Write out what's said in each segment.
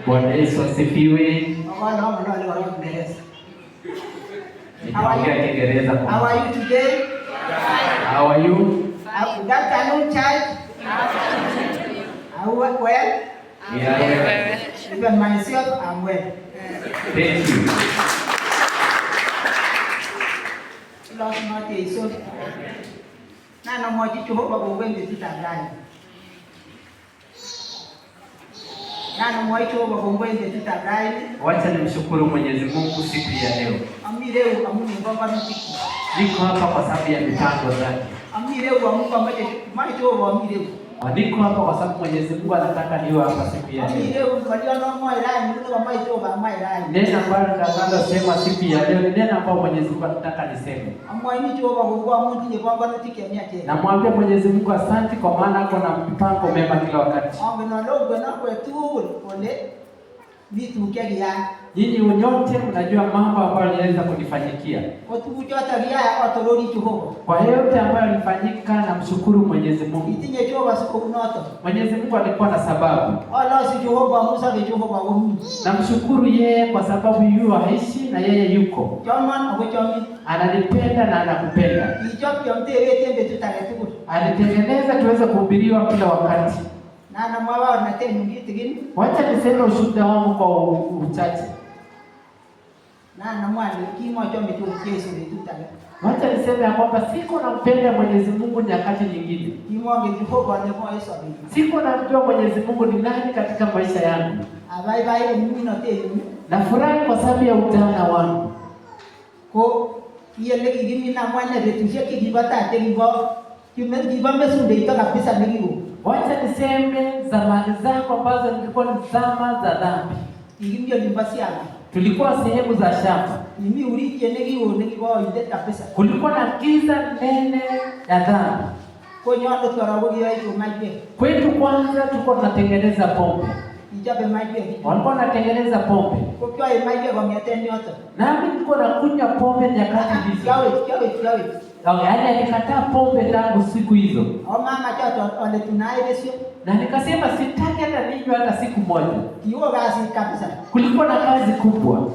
Bwana Yesu asifiwe. Nitaongea Kiingereza. How are you today? How are you? Good afternoon, church. Are you well? We are well. Even myself, I'm well. Thank you. Last night, so Nana moja Jehova kuwende tutadai. Nana moja Jehova kuwende tutadai. Wacha nimshukuru Mwenyezi Mungu siku ya leo. Amireu amuni ngomba mtiki. Niko hapa kwa sababu ya mipango zake. Amireu amuka moja Jehova amireu. Niko hapa kwa sababu Mwenyezi Mungu anataka niwe hapa siku ya leo. Amireu waliona moja ndio kama Jehova moja. Neno ambalo nataka sema siku ya leo ni neno ambalo Mwenyezi Mungu anataka niseme. Amwani Jehova kwa mtu je kwamba natiki miaka. Namwambia Mwenyezi Mungu asante kwa maana ako na mipango mema kila wakati. Amenologo na kwetu ole vitu kia. Nyinyi nyote mnajua mambo ambayo yanaweza kunifanyikia. Watu wote ya watorori Jehova. Kwa yote ambayo yalifanyika namshukuru Mwenyezi Mungu. Itinye Jehova siku kunoto. Mwenyezi Mungu alikuwa na sababu. Allah si Jehova Musa ve Jehova wumi. Namshukuru yeye kwa sababu yu aishi na yeye yuko. Jaman awechomi. Ananipenda na anakupenda. Ijop yomte tembe tutaretu. Alitengeneza tuweze kuhubiriwa kila wakati. Na mwawa na tenu gitigini. Wacha niseme ushuhuda wangu kwa uchache. Na mwali kimo chomi tu Yesu ni tutale. Wacha niseme ya kwamba siko nampenda Mwenyezi Mungu nyakati nyingine. Kimo nge Jehova ni kwa Yesu abi. Siko namjua Mwenyezi Mungu ni nani katika maisha yangu. Abai bai mimi no tenu. Nafurahi kwa sababu ya ujana wangu. Ko yele kigimi na mwana retushe kigibata tegibo. Kimegiba mesunde ito kabisa negibo. Wacha niseme zamani zangu ambazo nilikuwa ni zama za dhambi. Igimyo limbasi yangu. Tulikuwa sehemu za shamba. Mimi urike negibo inde kabisa. Kulikuwa na giza nene ya dhambi. Kwa nyondo twarabugi ya hiyo maji. Kwetu kwanza tulikuwa tunatengeneza pombe. Ijabe maji. Walikuwa wanatengeneza pombe. Kwa hiyo maji kwa miateni yote. Nami nilikuwa nakunywa pombe nyakati hizo. Yawe. Yaani alikataa pombe tangu siku hizo. Mama chato wale tunaye sio. Na nikasema sitaki hata ninywe hata siku moja. Hiyo kazi kabisa. Kulikuwa na kazi kubwa.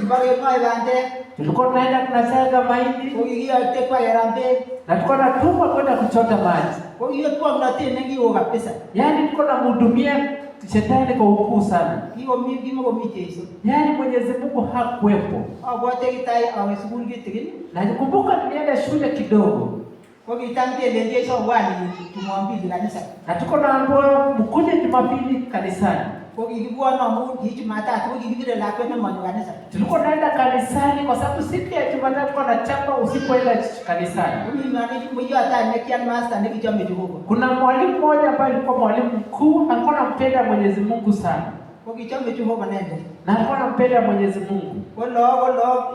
Mbage kwa bande. Tulikuwa tunaenda tunasaga mahindi. Kwa hiyo tekwa yarambe. Na tulikuwa tunatuma kwenda kuchota maji. Kwa hiyo kwa mnatene hiyo kabisa. Yaani tulikuwa tunamhudumia shetani kwa ukuu sana. Hiyo mimi kwa hizo. Yaani Mwenyezi Mungu hakuwepo. Wote kitai awesuburi kitigini. Na nikumbuka nilienda shule kidogo. Kwa kitambi ndio sio wali tumwambie kanisa. Na tuko naambiwa mkuje Jumapili kanisani. Kwa kibwa na Mungu hii Jumatatu kwa kibira la kwenda mwanzo kanisa. Tulikuwa tunaenda kanisani kwa sababu siku ya Jumatatu kwa nachapa usipoenda kanisani. Mimi maana mmoja hata nekian master nekichome Jehova. Kuna mwalimu mmoja ambaye alikuwa mwalimu mkuu, alikuwa anampenda Mwenyezi Mungu sana. Kwa kichome Jehova nende. Na alikuwa anampenda Mwenyezi Mungu. Walo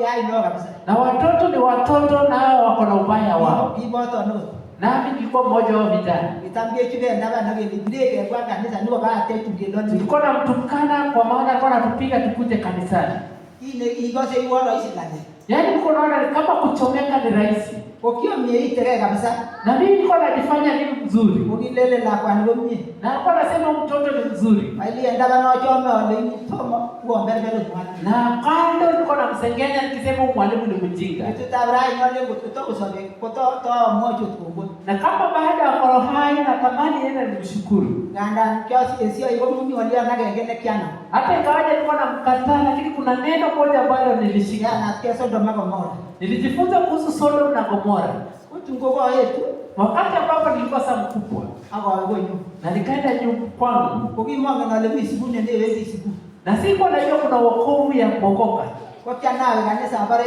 ya ino kabisa. Na watoto ni watoto na hao wako na ubaya wao. Kibo to no. Nami nilikuwa mmoja wa vijana. Kitambie kile ndaba na kile breke kwa kanisa ndio baada tungelo. Tulikuwa tunamtukana kwa maana alikuwa anatupiga tukuje kanisani. Ile igose iwalo isilane. Yaani nilikuwa naona kama kuchomeka ni rahisi. Ukio mieite kabisa. Na mimi nilikuwa najifanya ni mzuri. Ukilele la kwa ndio mimi. Na alikuwa anasema mtoto ni mzuri. Ile ndaba na chome wale mtomo kwa mbele mwana. Na kando nilikuwa namsengenya nikisema mwalimu ni mjinga. Tutabarai wale mtoto kusome kutoa moyo tuko. Na kama baada ya koro hai na tamani yeye nimshukuru. Nganda kiasi sio hivyo mimi walia na ngene kiana. Hata ikawaje nilikuwa namkataa lakini kuna neno moja ambalo nilishika. Na kesho ndo mako mora. Nilijifunza kuhusu Sodom na Gomora. Utungogo yetu Wakati ambapo nilikuwa saa mkubwa. Hapo wangu. Na nikaenda nyumbani kwangu. Ukimwanga na levi siku nende wewe siku. Na sikuwa najua kuna wokovu ya kuokoka. Kwa kiana kanisa habari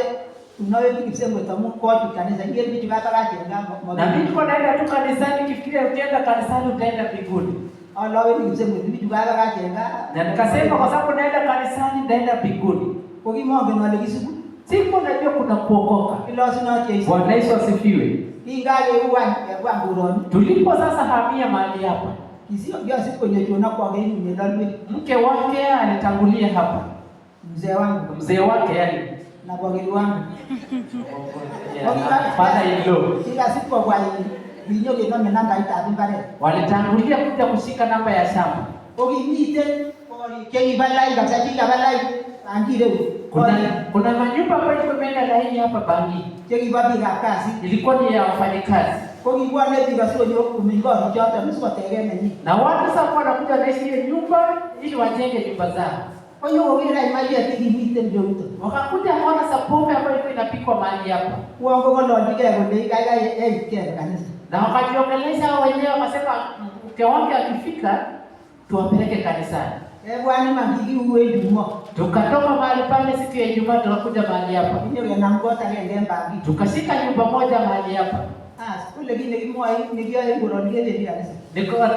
tunawe tukisema tamu kwa kanisa ngine vitu kaka ngamo. Na mimi nilikuwa naenda tu kanisani kifikiria ukienda kanisani utaenda mbinguni. Allah wewe nikisema vitu kaka na nikasema kwa sababu naenda kanisani ndaenda mbinguni. Ukimwanga na levi siku sikuwa najua kuna kuokoka. Ila sina Yesu. Bwana Yesu asifiwe. Ingaje uwa nguroni. Tulipo sasa hamia mahali hapa. Kisio ndio siku niliona kwa gani mwenyewe. Mke wake alitangulia hapa. Mzee wake yani na bwageli wangu. Father in law. Kila siku kwa binyo ndio namba itabimbare. Walitangulia kuja kushika namba ya shamba. Ukimite Kegi balai kabisa kila balai angire. Kuna manyumba ambayo tumeenda laini hapa Bangi. Kegi babi kazi. Ilikuwa ni ya wafanyikazi. Kogi bwana biga sio kumingwa mchata msiko tegene. Na watu sasa wanakuja naishi ile nyumba ili wajenge nyumba zao. Kwa hiyo wengine imali ya tigi mite ndio mtu. Wakakuja hawana sapome ambayo ilikuwa inapikwa mahali hapa. Uongo ngono ndio ndio kaya kanisa. Na wakajiongelesha wenyewe wakasema mke wake akifika tuwapeleke kanisani. Bwana mangigi uwe Ijumaa. Tukatoka mahali pale siku ya Ijumaa tunakuja mahali hapa. Ndio yanangota ile Bangi. Tukashika nyumba moja mahali hapa. Kule gine kimwa ndio ngoro ndio ndio kanisa.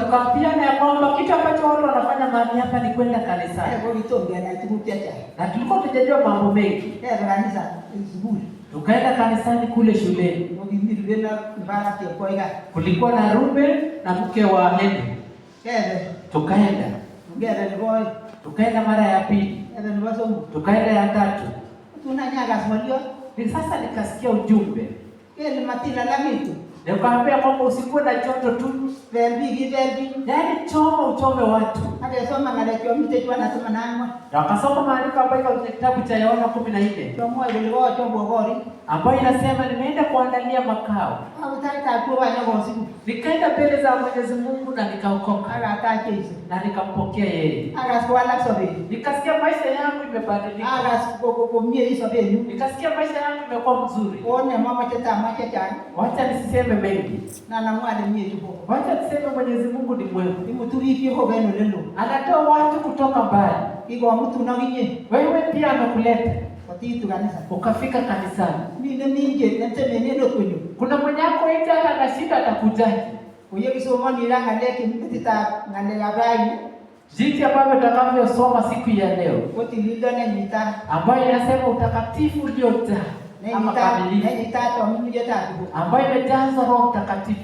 Tukampiana ya kwamba kitu ambacho watu wanafanya mahali hapa ni kwenda kanisani. Kwa vitonga na tukupiacha. Na tulikuwa tunajua mambo mengi. Kanisa nzuri. Tukaenda kanisani kule shuleni. Kulikuwa na Ruben na mke wa Hedi. Tukaenda. Tukaenda mara ya pili. Tukaenda ya tatu. Sasa nikasikia ujumbe. Nikaambia kwamba usikuwe na joto tu. Yaani uchome watu. Na wakasoma maandiko ambayo iko kwenye kitabu cha Yohana 14. Ambayo inasema nimeenda kuandalia makao. Nikaenda mbele za Mwenyezi Mungu na nikaokoka. Na nikampokea yeye. Nikasikia maisha yangu imebadilika. Nikasikia maisha yangu imekuwa mzuri. Wacha nisiseme mengi. Wacha niseme Mwenyezi Mungu ni mwema. Anatoa watu kutoka mbali. Wewe pia amekuleta. Ukafika kanisani. Kuna mwenye ako nje hata na shida atakujaje. Jinsi ambavyo tutakavyosoma siku ya leo. Ambayo inasema utakatifu uliojaa. Ambayo imejazwa Roho Mtakatifu.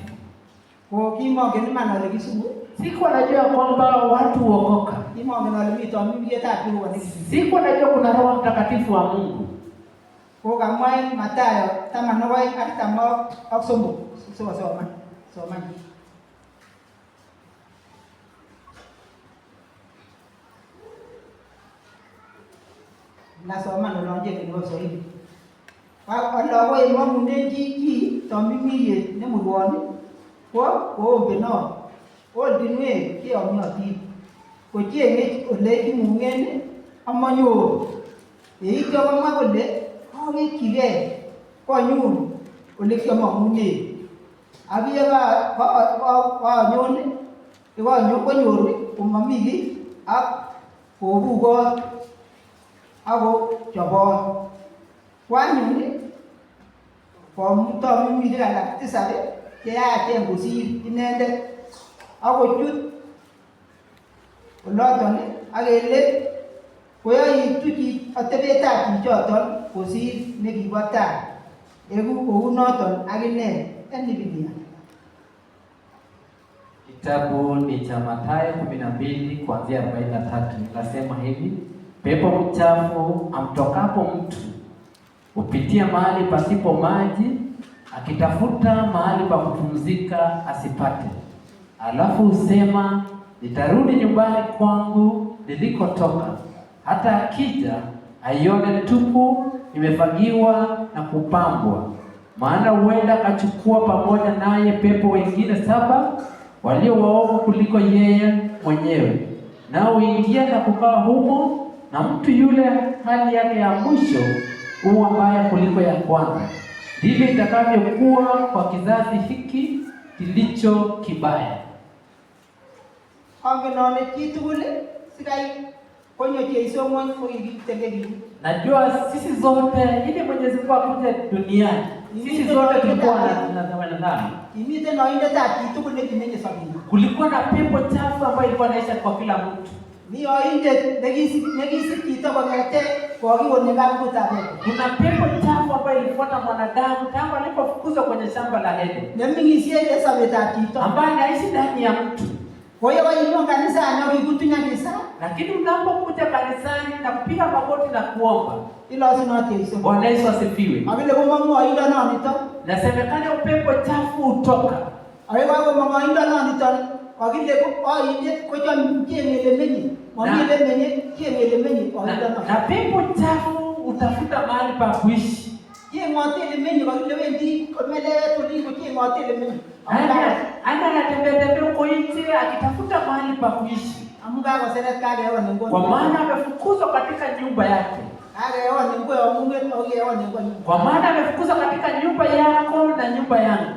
Siku anajua kwamba watu huokoka. Siku anajua kuna Roho Mtakatifu wa Mungu. Mathayo 10:10 soma. Nasoma nolonje kidogo hivi. Walogo imamunde jiji tomimiye ne mudwoni. Ko beno. Dinwe ki omyoti. Ko jenge ole mungene amanyo. Ko magole awe kige konyun ole kiamamune. Abiya ba nyone. Ko nyoru umamigi ak kobugo ako chobo kwanyuni kwa mtu mimi ndio anatisabe yeye ngusir inende ako chut olotone agele koyo ituchi atebeta kichoton kosir nekibota egu kou noton agine en Biblia. Kitabu ni cha Mathayo 12 kuanzia 43. Nasema hivi: pepo mchafu amtokapo mtu upitia mahali pasipo maji, akitafuta mahali pa kupumzika asipate. Alafu usema, nitarudi nyumbani kwangu nilikotoka. Hata akija aione tupu, imefagiwa na kupambwa. Maana huenda akachukua pamoja naye pepo wengine 7 walio waovu kuliko yeye mwenyewe, nao huingia na kukaa humo, na mtu yule hali yake ya mwisho huwa mbaya kuliko ya kwanza. Ndivyo itakavyokuwa kwa kizazi hiki kilicho kibaya. Najua sisi zote ili Mwenyezi Mungu akuje duniani, sisi zote tulikuwa na dhambi. Kulikuwa na pepo chafu ambayo ilikuwa inaisha kwa kila mtu. Kuna pepo chafu ambayo ilifuata mwanadamu tangu alipofukuzwa kwenye shamba la Edeni, ambayo anaishi ndani ya mtu. Lakini unapokuja kanisani na kupiga magoti na kuomba, Bwana Yesu asifiwe, nasemekana upepo chafu utoka. Na pepo chafu utafuta mahali pa kuishi. Anatembea huko nje akitafuta mahali pa kuishi. Kwa maana amefukuzwa katika nyumba yake. Kwa maana amefukuzwa katika nyumba yako na nyumba yangu.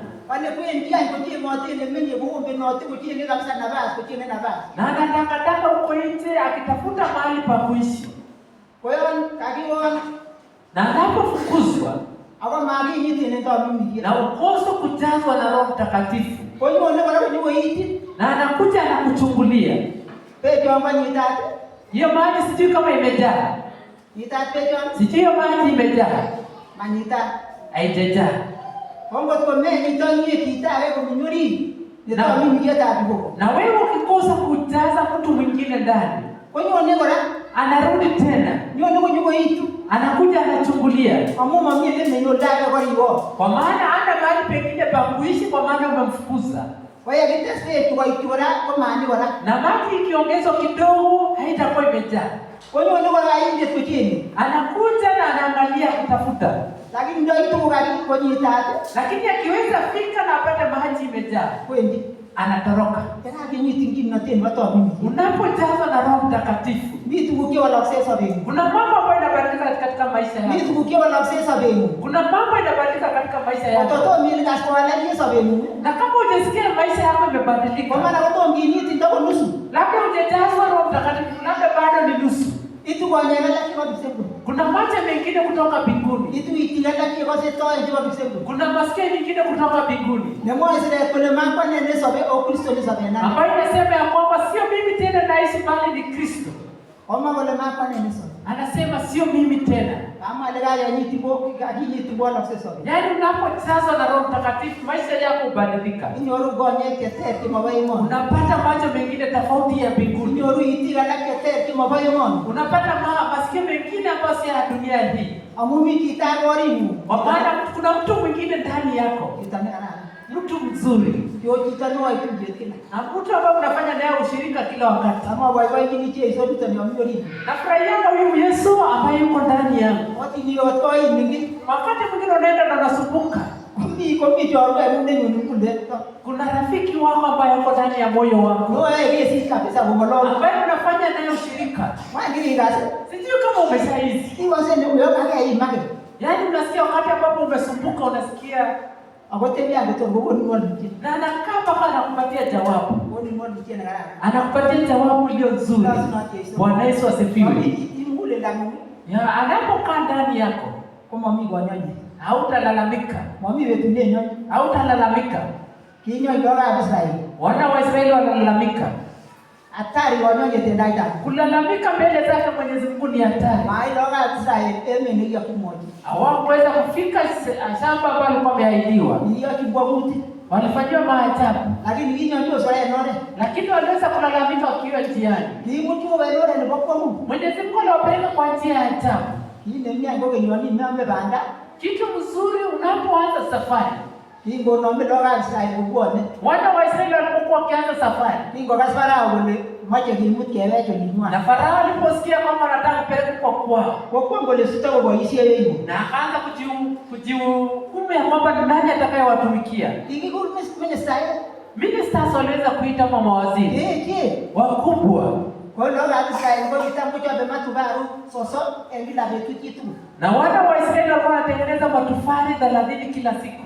Na anataka huko nje akitafuta mahali pa kuishi. Na anapofukuzwa na ukoso kujazwa na Roho Mtakatifu, na anakuja anakuchungulia hiyo maji, sijui kama imejaa, sijui hiyo maji imejaa, haijajaa. Na wewe ukikosa kujaza mtu mwingine ndani, anarudi tena, anakuja anachungulia. Kwa maana hana mahali pengine pa kuishi, kwa maana umemfukuza. Na maji ikiongezwa kidogo haitakuwa imejaa. Anakuja na anaangalia kutafuta. Lakini akiweza fika na apate maji imejaa, anatoroka. Unapojazwa na Roho Mtakatifu, kuna mambo ambayo yanabadilika katika maisha yako. Kuna mambo yanabadilika katika maisha yako. Na kama hujasikia maisha yako imebadilika, labda hujajazwa Roho Mtakatifu, labda bado ni nusu. Kuna maji mengine kutoka mbinguni. Kuna masikio mengine kutoka mbinguni. Ambayo inasema ya kwamba sio mimi tena naishi, bali ni Kristo. Anasema sio mimi tena. Yaani unapojazwa na Roho Mtakatifu, maisha yako hubadilika. Unapata macho mengine tofauti ya mbinguni. Unapata masikio mengine ambayo si ya dunia hii. Kwa maana kuna mtu mwingine ndani yako, mtu mzuri, na mtu ambaye unafanya naye ushirika kila wakati. Nafurahia huyu Yesu ambaye yuko ndani yangu. Wakati mwingine unaenda na unasumbuka, kuna rafiki wako ambaye yuko ndani ya moyo wako, ambaye unafanya naye ushirika. Sijui kama umeshaizi. Yaani unasikia wakati ambapo umesumbuka, unasikia na anakaa mpaka anakupatia jawabu. Anakupatia jawabu iliyo nzuri. Bwana Yesu asifiwe. Anapokaa ndani yako, hautalalamika. Hautalalamika. Wana wa Israeli wanalalamika. Kulalamika mbele zake Mwenyezi Mungu ni hatari. Hawakuweza kufika shamba ambalo walikuwa wameahidiwa. Walifanywa maajabu. Lakini waliweza kulalamika wakiwa njiani. Mwenyezi Mungu aliwapeleka kwa njia ya ajabu. Kitu mzuri unapoanza safari. Wana wa Israeli walipokuwa wakianza safari, na Farao aliposikia kwamba anataka kupeleka kwao, na akaanza kujihukumu ya kwamba ni nani atakayewatumikia. Ministers waliweza kuita kwa mawaziri wakubwa. Na wana wa Israeli walikuwa wanatengeneza matofali 30 kila siku.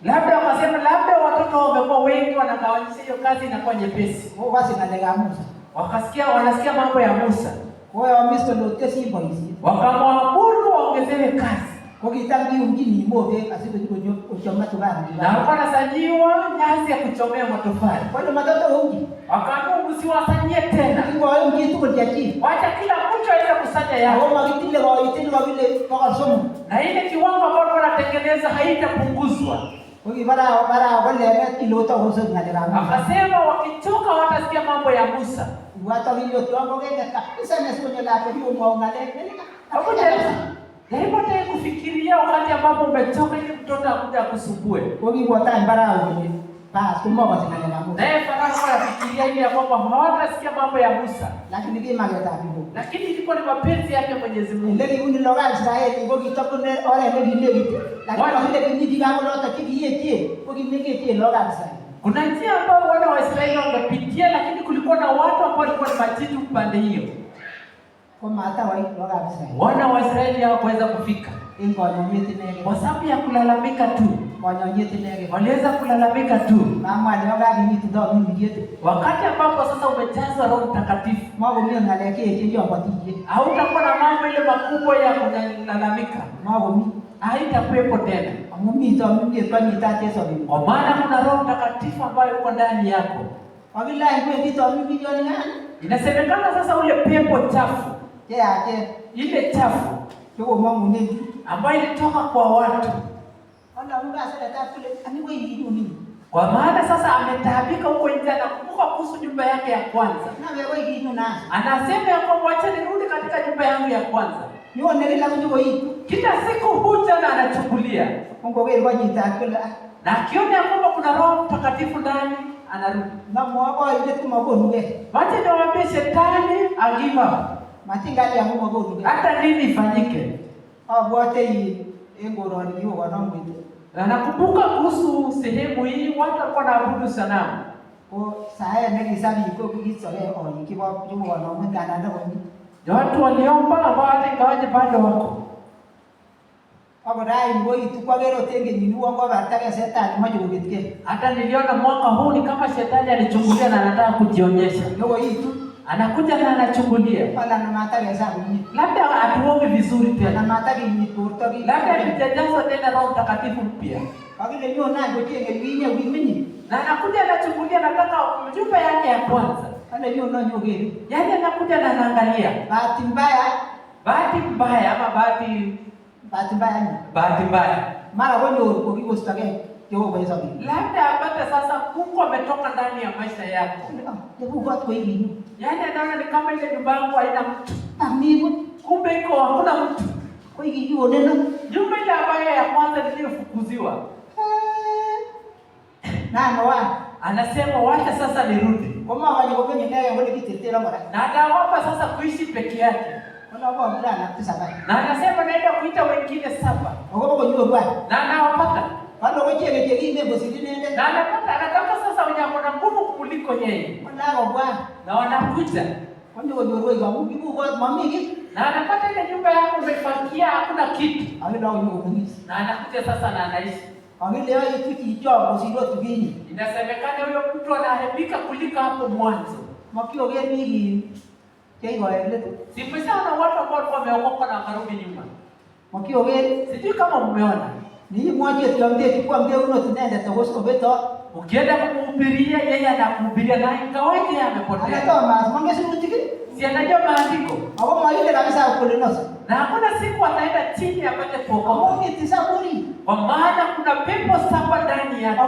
Labda wakasema labda watoto wamekuwa wengi, wanagawanyisha hiyo kazi inakuwa nyepesi. Wanasikia mambo ya Musa. Wakamwamuru waongezewe kazi. Na wanasanyiwa nyasi ya kuchomea matofali. Wakaamua msiwasanyie tena. Wacha kila mtu aweze kusanya yake. Na ile kiwango ambacho wanatengeneza haitapunguzwa. Akasema wakichoka watasikia mambo ya Musa. Jaribu kufikiria wakati ambapo umechoka ili mtoto akuja kusumbue. Basi kumoga zingine na Musa. Naye Farao anafikiria ili ya kwamba hawatasikia mambo ya Musa. Lakini kile mageta bibo. Lakini ilikuwa ni mapenzi yake Mwenyezi Mungu. Leli uni loga Israeli ngo kitapone ore leli leli. Lakini ile kini digango lota kibiye ukimeke loga Israeli. Kuna njia ambayo wana wa Israeli wangepitia, lakini kulikuwa na watu ambao walikuwa ni majitu upande hiyo. Kwa hata loga Israeli. Wana wa Israeli hawakuweza kufika. Kwa sababu ya kulalamika tu. Waliweza kulalamika tu. Wakati ambapo sasa umejazwa Roho Mtakatifu, hautakuwa na mambo ile makubwa ya kulalamika. Haitakuwepo tena. Kwa maana kuna Roho Mtakatifu ambaye uko ndani yako. Inasemekana sasa ule pepo chafu, ile chafu ambayo ilitoka kwa watu. Kwa maana sasa ametaabika huko nje, anakumbuka kuhusu nyumba yake ya kwanza. Anasema ya kwamba acha nirudi katika nyumba yangu ya kwanza. Kila siku huja na anachukulia. Na akiona ya kwamba kuna Roho Mtakatifu ndani, anarudi. Wacha niwaambie shetani agiva. Hata nini ifanyike. Nakumbuka kuhusu sehemu hii watu walikuwa wanaabudu sanamu. Watu waliomba ambao hata ingawaje bado wako. Hata niliona mwaka huu ni kama shetani alichungulia na anataka kujionyesha. Anakuja na anachungulia. Labda hatuombe vizuri tena. Labda hatujajazwa tena Roho Mtakatifu mpya. Na anakuja anachungulia, nataka nyumba yake ya kwanza. Yaani anakuja na anaangalia. Bahati mbaya ama bahati mbaya. Mara wewe ukikostake labda apate sasa Mungu ametoka ndani ya maisha yako. Yaani anaona ni kama ile nyumba yangu haina mtu. Kumbe iko hakuna mtu. Nyumba ile ambayo ya kwanza niliyofukuziwa. Anasema wacha sasa nirudi. Na ataomba sasa kuishi peke yake. Na anasema naenda kuita wengine 7. Na anawapata. Na anataka sasa wenye wana nguvu kuliko yeye. Na wanakuja. Na anapata ile nyumba yako umefakia hakuna kitu. Na anakuja sasa na anaishi. Inasemekana huyo mtu anaharibika kuliko hapo mwanzo. Simeshaona watu ambao walikuwa wameokoka na wakarudi nyuma. Sijui kama mmeona. Ukienda kumhubiria yeye anakuhubiria na ingawaje amepotea. Si anajua maandiko. Na hakuna siku ataenda chini apate kuokoka. Kwa maana kuna pepo 7 ndani yake.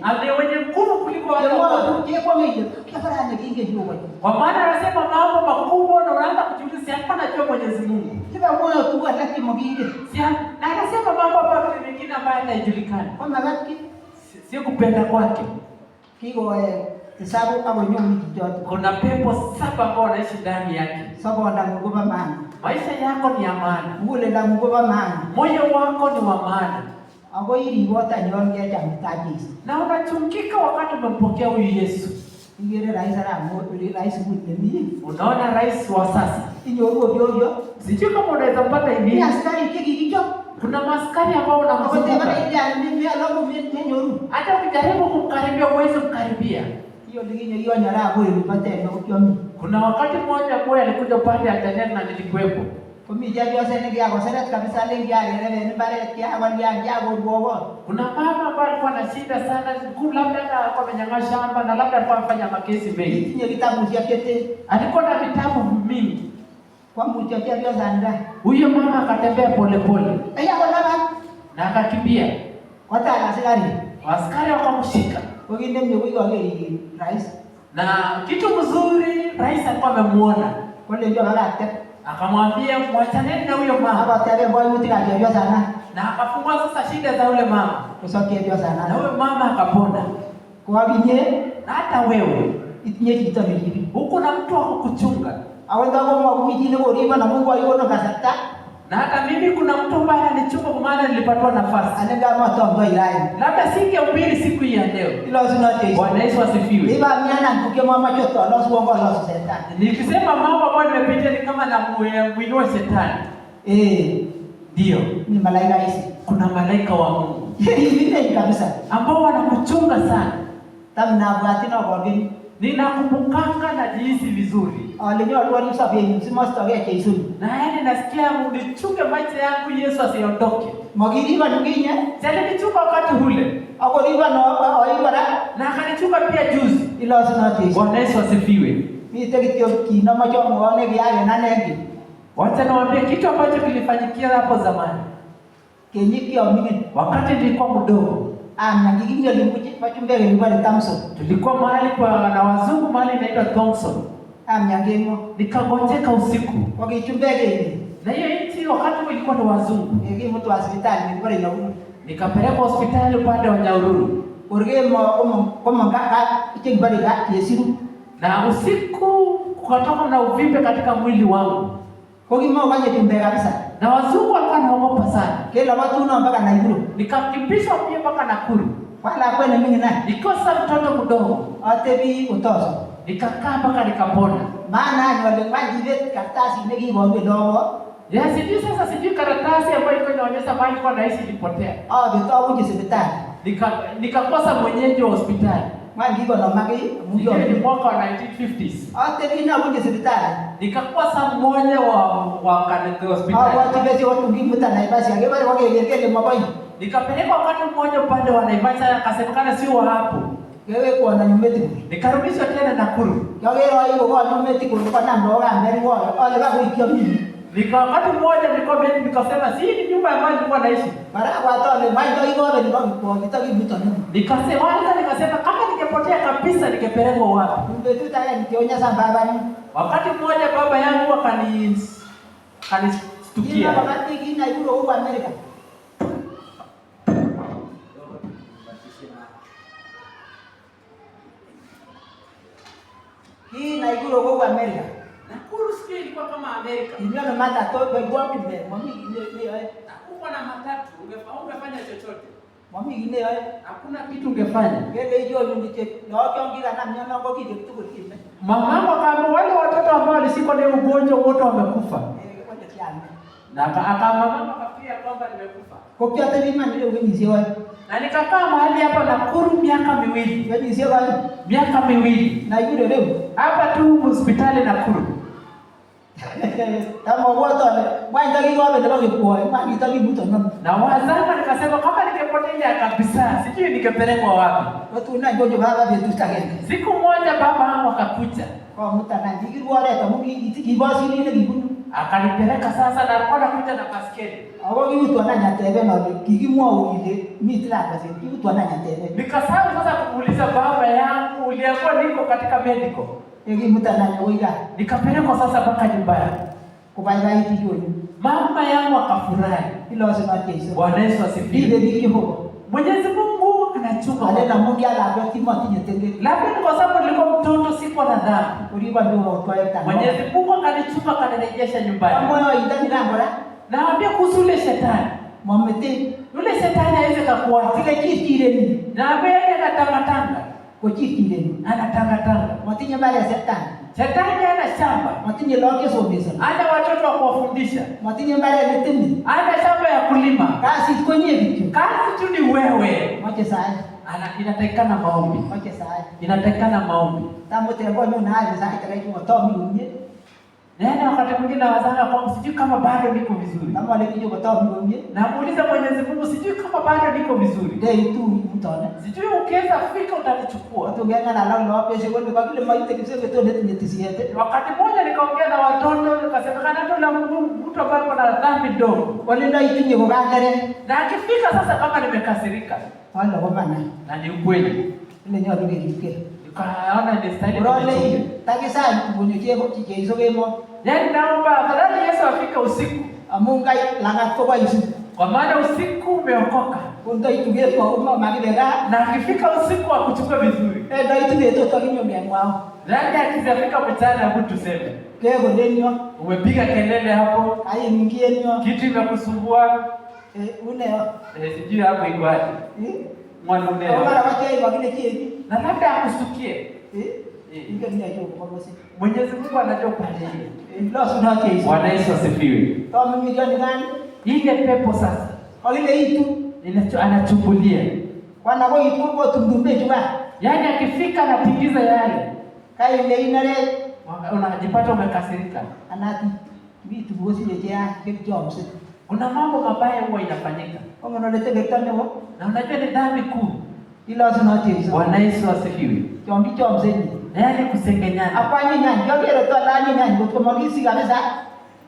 Ale wenye nguvu kuliko wale wote. Kwa maana anasema mambo makubwa na unaanza kujiuliza hapa anajua Mwenyezi Mungu. Na anasema mambo ambayo mengine ambayo haijulikani. Sio kupenda kwake. Kuna pepo 7 ambao wanaishi ndani yake. Maisha yako ni ya maana. Moyo wako ni wa maana. Na unachungika wakati umempokea huyu Yesu. Unaona rais wa sasa. Sijui kama unaweza pata hivi. Kuna maskari ambao wanamzunguka. Hata ukijaribu kumkaribia huwezi kukaribia. Kuna wakati mmoja boy alikuja pale Tanzania na nilikuwepo. Kuna mama ambaye alikuwa na shida sana, labda alikuwa amenyang'anya shamba na labda alikuwa amefanya makesi mengi. Alikuwa na vitabu mingi. Huyo mama akatembea polepole. Na akakimbia. Askari wakamshika. Na kitu mzuri rais alikuwa amemuona. Akamwambia muachane na huyo mama. Na akafungua sasa shida za yule mama. Na huyo mama akapona. Kwa binye Na hata wewe itinye chito nekibi. uko na mtu wa kukuchunga. Awenda ko mwakujine ko riba na Mungu aliona kasarta. Na hata mimi kuna mtu ambaye ananichunga kwa maana nilipatwa nafasi. Anenga ma to ndo ilai. Labda singehubiri siku hii ya leo. Ilo sinote. Bwana Yesu asifiwe. Riba miana nkuke mama choto losu wongo losu shetani. Nikisema mambo ambayo nimepitia ni kama na muinua shetani. Ndio. Ni malaika hizi. Kuna malaika wa Mungu. Hivi kabisa. Ambao wanakuchunga sana. Tamna bwati na godini. Ninakumbukanga na jinsi vizuri. Alinyo alwali sabi msimo storia Yesu. Na yani nasikia unichunge maisha yangu Yesu asiondoke. Magiriba nyingine. Sasa nichunga wakati ule. Ako riba no oibara. Na akanichunga pia juzi. Ilo sinote. Bwana Yesu asifiwe. Mimi tekitio kina macho muone vyale na nengi. Wacha niwaambie kitu ambacho kilifanyikia hapo zamani. Kenyiki omini. Wakati nilikuwa mdogo. Nyingine limbuji pachumbele libale Thompson. Tulikuwa mahali na wazungu mahali inaitwa Thompson. Nyangemo. Nikagonjeka usiku. Wakichumbele hivi. Na hiyo nchi wakati ilikuwa na wazungu. Ngi mtu wa hospitali nilikuwa Nyahururu. Nikapelekwa hospitali upande wa Nyahururu. Urgemo kama kaka ikibali Yesu. Na usiku kukatoka na uvimbe katika mwili wangu. Kogimo kanye tumbe kabisa. Na wazungu walikuwa wanaogopa sana. Kila watu nao mpaka Nakuru. Nikakimbishwa pia mpaka Nakuru. Wala kwenda mimi na. Nikosa mtoto mdogo. Atebi utoso. Nikakaa mpaka nikapona. Maana nyole maji vet karatasi negi ngombe dogo. Sijui karatasi ambayo iko inaonyesha mahali kwa naishi ilipotea. Betoa uje hospitali. Nikakosa mwenyeji wa hospitali. Mwangi na magi Mujio ni mwaka wa 1950s. Atebi na uje hospitali. Nikakosa mmoja wa kanisa hospitali. Watu bezi watu ngimuta na ibasi yake bali wangekele mabai. Nikapelekwa wakati mmoja upande wa Naivasha akasemekana sio hapo. Wewe kwa na nyumbeti. Nikarudishwa tena Nakuru. Yagero hiyo kwa nyumbeti kwa namba wa mbele wao. Wale bado ikiwa mimi. Wakati mmoja nilikuwa mimi nikasema si ni nyumba ambayo nilikuwa naishi. Mara watu wale mai ndio hiyo wale ndio vitaki mtu nini. Nikasema kama ningepotea kabisa ningepelekwa wapi? Mbetu tayari nikionya sana baba ni. Wakati mmoja baba yangu akanistukia. Wakati kina yuro huko Amerika. Hii na yuro huko Amerika. Nakuru sio ilikuwa kama Amerika. Ndio mata to kwa kibe. Mami ile Hakuwa na matatu, ungefanya chochote. Mami ile hakuna kitu ungefanya. Kile hiyo ndio na wakiongea na mnyama kwa kitu kile. Mama kama wale watoto ambao walishikwa na ugonjwa wote wamekufa. Wacha kiani. Na mama akafia kwamba nimekufa. Kwa kiasi tena ndio ugenizio. Na nikakaa mahali hapa Nakuru miaka miwili. Ugenizio gani? Miaka miwili. Na yule leo hapa tu hospitali Nakuru. Kama watu wale ndio wao ndio kwa mimi nitaki mtu nani. Na wazama nikasema kama ningepotea kabisa sijui ningepelekwa wapi. Watu na ngojo baba vyetu tutagenda. Siku moja baba wangu akakuja. Kwa mtanangi wale tamuki itiki ile kibunu. Akanipeleka sasa na alikuwa anakuja na baskeli. Hapo mtu ananya tebe na kikimwa ile mitra kasi mtu ananya tebe. Nikasahau sasa kumuuliza baba yangu uliambiwa niko katika medical. Yeye mtu ananya oiga. Nikapelekwa sasa mpaka nyumbani. Kubaila hiyo. Mama yangu akafurahi. Ilo sema kesho. Bwana Yesu asifiwe. Ile biki huko. Mwenyezi Mungu anachunga. Ale na Mungu ala kwa Timothy nyetenge. Labda ni kwa sababu nilikuwa mtoto sikuwa na dhambi. Uliwa ndio kwa yeye. Mwenyezi Mungu akanichunga akanirejesha nyumbani. Moyo ndani ngora. Naambia kuhusu yule shetani. Mwamete. Yule shetani hawezi kukuacha. Kile kitu ile ni. Naambia yeye anatangatanga. Kwa kitu ile ni. Anatangatanga. Mwatinye bale shetani. Shetani ana shamba. Mwatinye loke sobisa. Ana watoto wa kuwafundisha. Mwatinye bale leteni. Ana shamba ya kulima. Kazi kwenye vitu. Kazi tu ni wewe. Mwache saa. Inatakikana maombi. Mwache saa. Inatakikana maombi. Tamu telefoni unaanza saa itakaitu motomi unye. Nenda wakati mwingine wazanga kwa sijui kama bado niko vizuri. Kama wale kijo motomi unye. Na muuliza Mwenyezi Mungu sijui kama bado niko vizuri. Dei tu mtone. Sijui ukiweza fika utanichukua. Watu gani na lao na pesa kwa kile maite kiseme tu neti netisiete. Wakati mmoja nikaongea na watoto nikasema kana tu la mtu ambaye ana dhambi ndogo. Wale ndio itinye kwa ngare. Na akifika sasa kama nimekasirika. Wala kwa maana. Na ni ukweli. Ile ndio ndio kike. Nikaona ni style. Role taki sana kubunyokie kwa kike hizo gemo. Yaani naomba afadhali Yesu afike usiku. Amunga langa kwa Yesu. Kwa maana usiku umeokoka. Unta itugezo uma magidera. Na akifika usiku akuchukue vizuri. Ndio itugezo tokinyo mwao. Nani akizafika mchana hebu tuseme. Kego denyo. Umepiga kelele hapo. Ai ngienyo. Kitu imekusumbua. Uneo. Sijui hapo iko wapi. Mwana uneo. Kwa maana wacha wagine kieni. Na labda akustukie. Ingenia hiyo kwa bosi. Mwenyezi Mungu anajua pale hiyo. Ndio sunake hizo. Bwana Yesu asifiwe. Kama mimi gani gani? Ile pepo sasa. Ile itu anachungulia. Wana kwa itu kwa tumdumbe juba. Yaani akifika anatingiza yale. Kai ile inale unajipata umekasirika. Anati vitu bosi lejea kitu amse. Kuna mambo mabaya huwa inafanyika. Kama unaleta getane wao na unajua ni dhambi kuu. Ila sunake hizo. Bwana Yesu asifiwe. Chombi chomzeni. Yaani kusengenyana. Hapa ni nani? Ndio ile toa nani nani kwa magisi kabisa.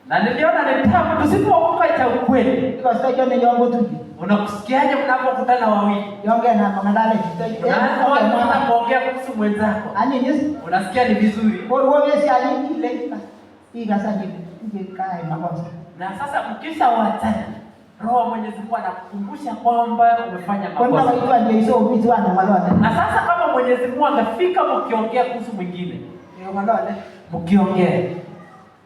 Na niliona ni tabu tusipookoka cha ukweli. Kwa sababu ni jambo tu. Unakusikiaje mnapokutana wawili? Yongea na mangandale kitu. Unaanza kuongea kuhusu mwenzako. Ani nyesi. Unasikia ni vizuri. Kwa hiyo wewe ani ile. Hii gasa nje kae makosa. Na sasa mkisha waachana, Roho Mwenyezi Mungu anakukumbusha kwamba umefanya makosa. Kwamba waitwa ndio hizo umizi wana malone. Na sasa kama Mwenyezi Mungu angefika mkiongea kuhusu mwingine. Ndio malone. Mkiongea.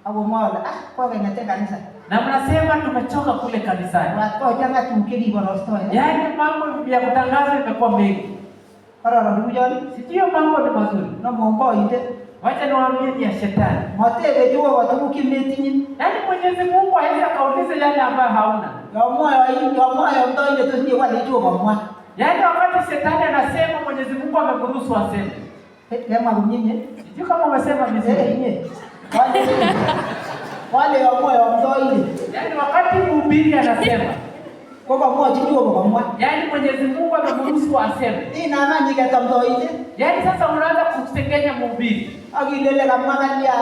Hapo mwala kwa kanisa kanisa. Na mnasema tumechoka kule kanisani. Watu janga tukiri bwana story. Yaani mambo ya kutangaza imekuwa mengi. Para ndugu jani, sio mambo ni mazuri. Na mambo ite. Wacha niwaambie ni ya shetani. Matebe jua watu kimetinyi. Yaani Mwenyezi Mungu hawezi kauliza yale ambayo hauna. Ya moyo mtao ile tu wale jua kwa. Yaani wakati shetani anasema Mwenyezi Mungu amekuruhusu aseme. Kama mnyinyi, sio kama umesema vizuri. Wale wa moyo mtao ile. Yaani wakati mhubiri anasema kwa moyo jua kwa moyo. Yaani Mwenyezi Mungu amekuruhusu aseme. Hii na nani kata mtao ile? Yaani sasa unaanza kusengenya mhubiri. Akilele kama angalia.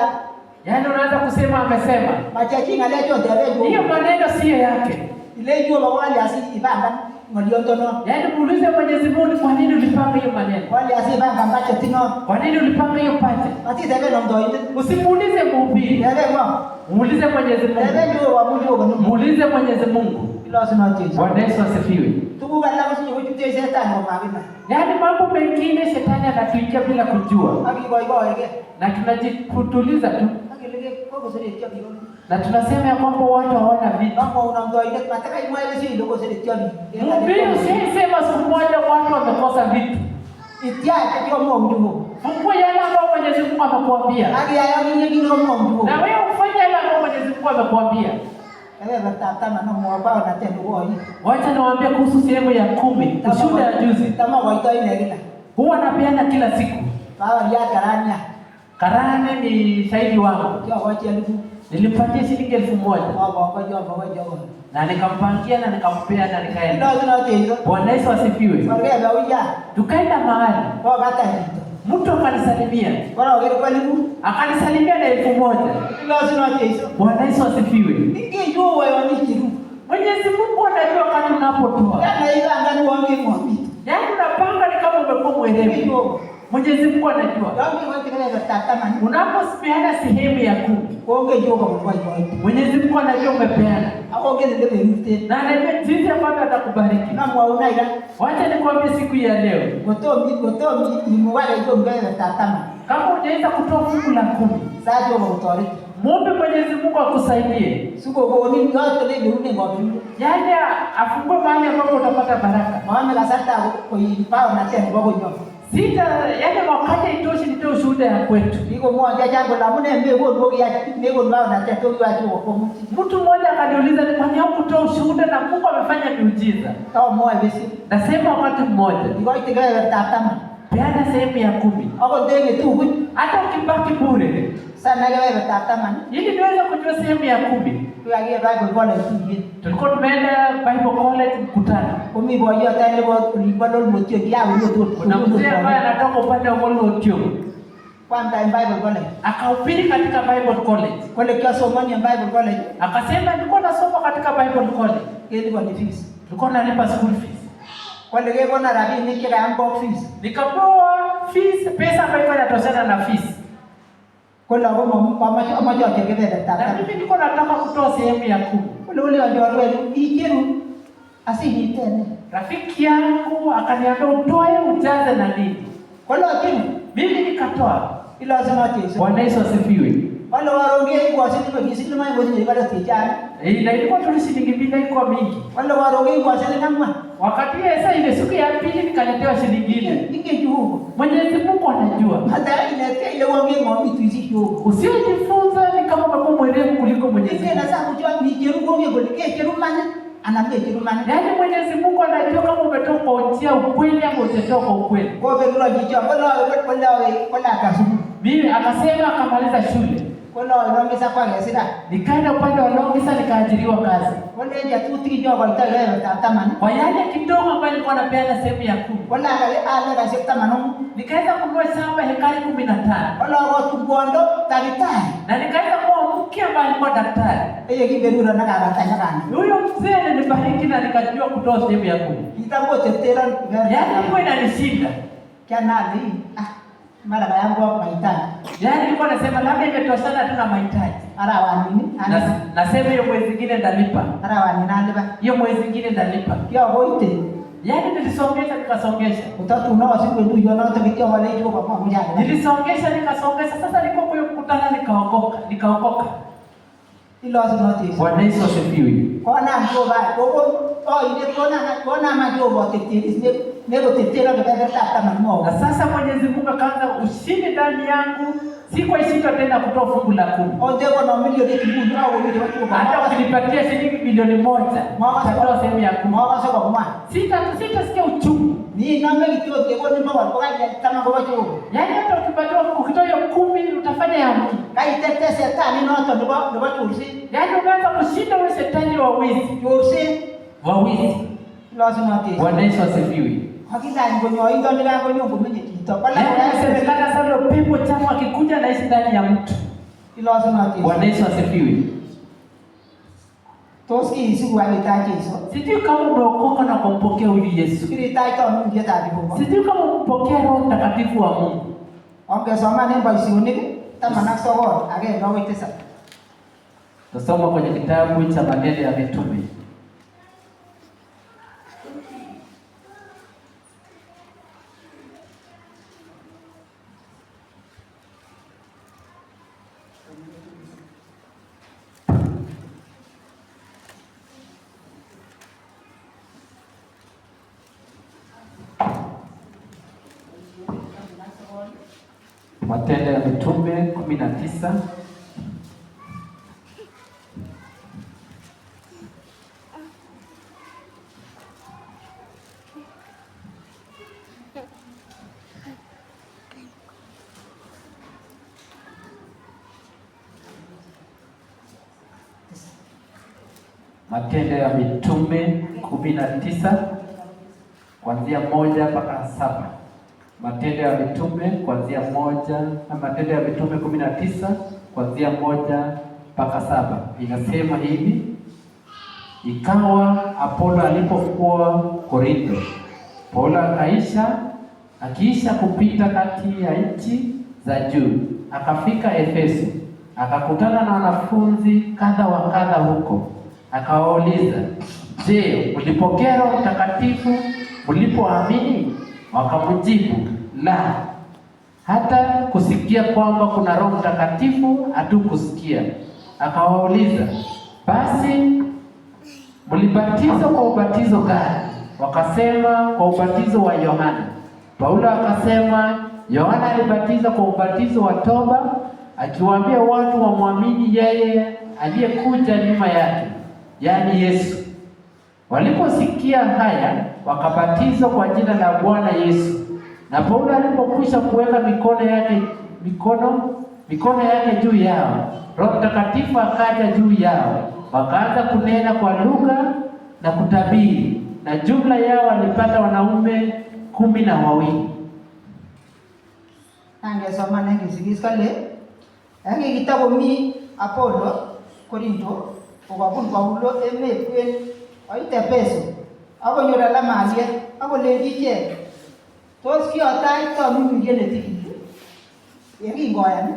Yaani unaanza kusema amesema. Machachi ngale yote ndio. Hiyo maneno sio yake. Ile jua kwa wale asili ibanda. Ngaliondono. Yaani muulize Mwenyezi Mungu kwa nini ulipanga hiyo maneno? Wale asibanga macho tino. Kwa nini ulipanga hiyo pate? Ati debe na mtao ile. Usimuulize mhubiri. Debe kwa. Muulize Mwenyezi Mungu. Debe jua wa mjua kwa. Muulize Mwenyezi Mungu. Lazima tije. Bwana Yesu asifiwe. Tukuga na msinyo kujute shetani wa magina. Yaani mambo mengine shetani anatuingia bila kujua. Aki kwa yake. Na tunajifutuliza tu. Aki lege kwa kusudi kia biyo. Na tunasema ya kwamba watu hawana vitu. Kama unamtoa ile nataka imwele si ndio kusudi kia biyo. Mhubiri usisema siku moja watu wamekosa vitu. Itia kwa mwa mjumbo. Fungua yale ambayo Mwenyezi Mungu amekuambia. Aki ya nyinyi ndio mwa mjumbo. Na wewe ufanye yale ambayo Mwenyezi Mungu amekuambia. Tama na mwabao na tendo wao. Wacha niwaambie kuhusu sehemu ya 10, ushuhuda ya juzi. Tama waita ile ile. Huwa napeana kila siku. Baba ya karanya. Karane ni shahidi wangu. Kwa wacha aliku. Nilimpatia shilingi 1000. Baba. Na nikampangia na nikampea na nikaenda. Ndio tunatezo. Bwana Yesu asifiwe. Songea bawia. Tukaenda mahali. Kwa kata hiyo. Mtu akanisalimia. Bwana wewe kwa limu. Akanisalimia na 1000. Ndio tunatezo. Bwana Yesu asifiwe. Nikijua wewe ni kitu. Mwenyezi Mungu anajua wakati unapotoa. Yana ile angani wange mwambi. Yaani unapanga ni kama umekuwa mwerevu. Mwenyezi Mungu anajua. Yangi wote kama tatamani. Unapopeana sehemu ya 10, Onge joka kwa hiyo. Mwenyezi Mungu anajua umepeana. Aonge ndio mte. Na anajua jinsi ambavyo atakubariki. Na mwaona ila. Wacha nikwambie siku ya leo. Gotomi ni mwale hiyo mbele tatamani. Kama hujaweza kutoa fungu la 10, Sasa kwa utoriki. muombe Mwenyezi Mungu akusaidie. Suko kwa nini yote ile ndio ngombe. Yaani afungue mahali ambapo utapata baraka. Mama kasata kwa ipao na tena kwa hiyo. Yaani wakati itoshi nitoe ushuhuda ya kwetu. Iko moja jambo la mune mbego ndogo ya mbego mbao na tena kwa watu kwa mtu. Mtu mmoja akaniuliza ni kwa nini hukutoa ushuhuda na Mungu amefanya miujiza. Kama moja basi. Nasema wakati mmoja. Iko itigaya tatama. Peana sehemu ya 10. Ako ndege tu hata ukibaki bure. Sana wewe tatama. Ili niweze kujua sehemu ya 10. Tuagie Bible college hivi. Tulikuwa tumeenda Bible college mkutano. Kumi boyo tayari kwa libadol mtio yao hiyo tu. Kuna mzee ambaye anatoka upande wa Molo. Kwanza Bible college. Akahubiri katika Bible college. Kule kwa somo ni Bible college. Akasema nilikuwa nasoma katika Bible college. Ilikuwa ni fees. Tulikuwa nalipa school fees. Kwa lege bona rabi nikira ambo fees. Nikapewa fees, pesa ambayo inatoshana na fees. Kwa la mama yote kile Na tata. mimi niko nataka kutoa sehemu ya 10. Ule wajua wewe ikiru Asinyitene. Rafiki yangu akaniambia utoe ujaze na nini? Wala kinu. Mimi nikatoa. Ila sema Yesu. Bwana Yesu asifiwe. Wala waronge kwa sisi kwa sisi kama ngozi ibada tijana. Na ilikuwa tu shilingi 2 kwa mingi. Wala waronge kwa sisi kama. Wakati sasa ile siku ya pili nikaletewa shilingi ile. Nige juu. Mwenyezi Mungu anajua. Hata ile wange ngombe tuishi huko. Usijifunza ni kama baba mwerevu kuliko Mwenyezi Mungu. Nige na sababu kujua ni jerugo ngombe kulike jerumani. Anaambia jerumani. Yaani Mwenyezi Mungu anajua kama umetoka kwa njia ukweli ama utatoka kwa ukweli. Kwa vile unajijua wala akasumu. Mimi akasema akamaliza shule. Wala anaongeza kwa sida. Nikaenda upande wa Longisa nikaajiriwa kazi. Wala nje tu tijua kwa itaelewa tamani. Kwa yale kidogo ambayo nilikuwa napeana sehemu ya 10. Wala ale kasi tamano. Nikaanza kununua shamba hekari 15. Wala watu gondo daktari. Na nikaanza kuwa mke ambaye alikuwa daktari. Yeye kiberura na karatanya kana. Huyo mzee alinibariki na nikajua kutoa sehemu ya 10. Kitambo tetera. Yaani ilikuwa inanishinda. Kianali mara yangu hapo mahitaji. Yaani nilikuwa nasema labda imetoshana tu na mahitaji. Ara wa nini? Nasema hiyo mwezi mwingine ndalipa. Ara wa nini nalipa? Hiyo mwezi mwingine ndalipa. Kia hoite. Yaani nilisongesha nikasongesha. Utatu unao siku ndio yona hata vikia wale hiyo kwa pamoja. Nilisongesha nikasongesha. Sasa niko kwa mkutano nikaokoka. Ilo azimati. Bwana Yesu asifiwe. Kwa na mkoba. Ile kona majobo tetiri. Nego tetera kwa tata manmo. Na sasa Mwenyezi Mungu akaanza ushindi ndani yangu. Sikuishika tena kutoa fungu la 10. Ondeko na milioni kibu au milioni watu kwa. Hata ukinipatia shilingi milioni 1, nitatoa sehemu ya 10. Mama sasa kwa Sitasikia uchungu. Ni namba kitio kwa ni mama kwa kama kwa watu. Yaani hata ukitoa hiyo 10 utafanya ya Mungu. Kai tete shetani na watu ndio watu usi. Yaani unaanza kushinda wewe shetani wa wizi. Usi Wa wizi. Lazima ati. Bwana Yesu asifiwe. Hakika ngonyo hiyo ndio ndio mwenye kitu. Wala inasemekana sana pepo chafu akikuja anaishi ndani ya mtu. Lazima ati. Bwana Yesu asifiwe. Toski isi walitaji hizo. Sijui kama umeokoka na kumpokea huyu Yesu. Spirita ito Mungu ya tabibu. Sijui kama umpokea Roho Mtakatifu wa Mungu. Ongesoma neno isiunike tamana sogo age ndio witesa. Tusoma kwenye kitabu cha Matendo ya Mitume. Matendo ya Mitume 19. Matendo ya Mitume 19 kuanzia 1 mpaka 7. Matendo ya Mitume kuanzia 1 na Matendo ya Mitume 19 kuanzia 1 mpaka 7. Inasema hivi: ikawa Apolo alipokuwa Korintho, Paulo akiisha kupita kati ya nchi za juu, akafika Efeso, akakutana na wanafunzi kadha wa kadha huko. Akawauliza, je, mlipokea Roho Mtakatifu mlipoamini? Wakamjibu, la, hata kusikia kwamba kuna Roho Mtakatifu hatukusikia. Akawauliza, basi mlibatizwa kwa ubatizo gani? Wakasema, kwa ubatizo wa Yohana. Paulo akasema, Yohana alibatiza kwa ubatizo wa toba, akiwaambia watu wamwamini yeye aliyekuja nyuma yake, yaani Yesu. Waliposikia haya, wakabatizwa kwa jina la Bwana Yesu. Na Paulo alipokwisha kuweka mikono yake juu yao, Roho Mtakatifu akaja juu yao, wakaanza kunena kwa lugha na kutabiri, na jumla yao walipata wanaume 12. Angesoma na kisikiskale. Yangi kitabu mi Apolo Korinto ukabun Paulo kwen oite Efeso. Ako nyora la malie, ako lejije. Tos kiyotai to mimi ngene tiki. Yangi ngoyan.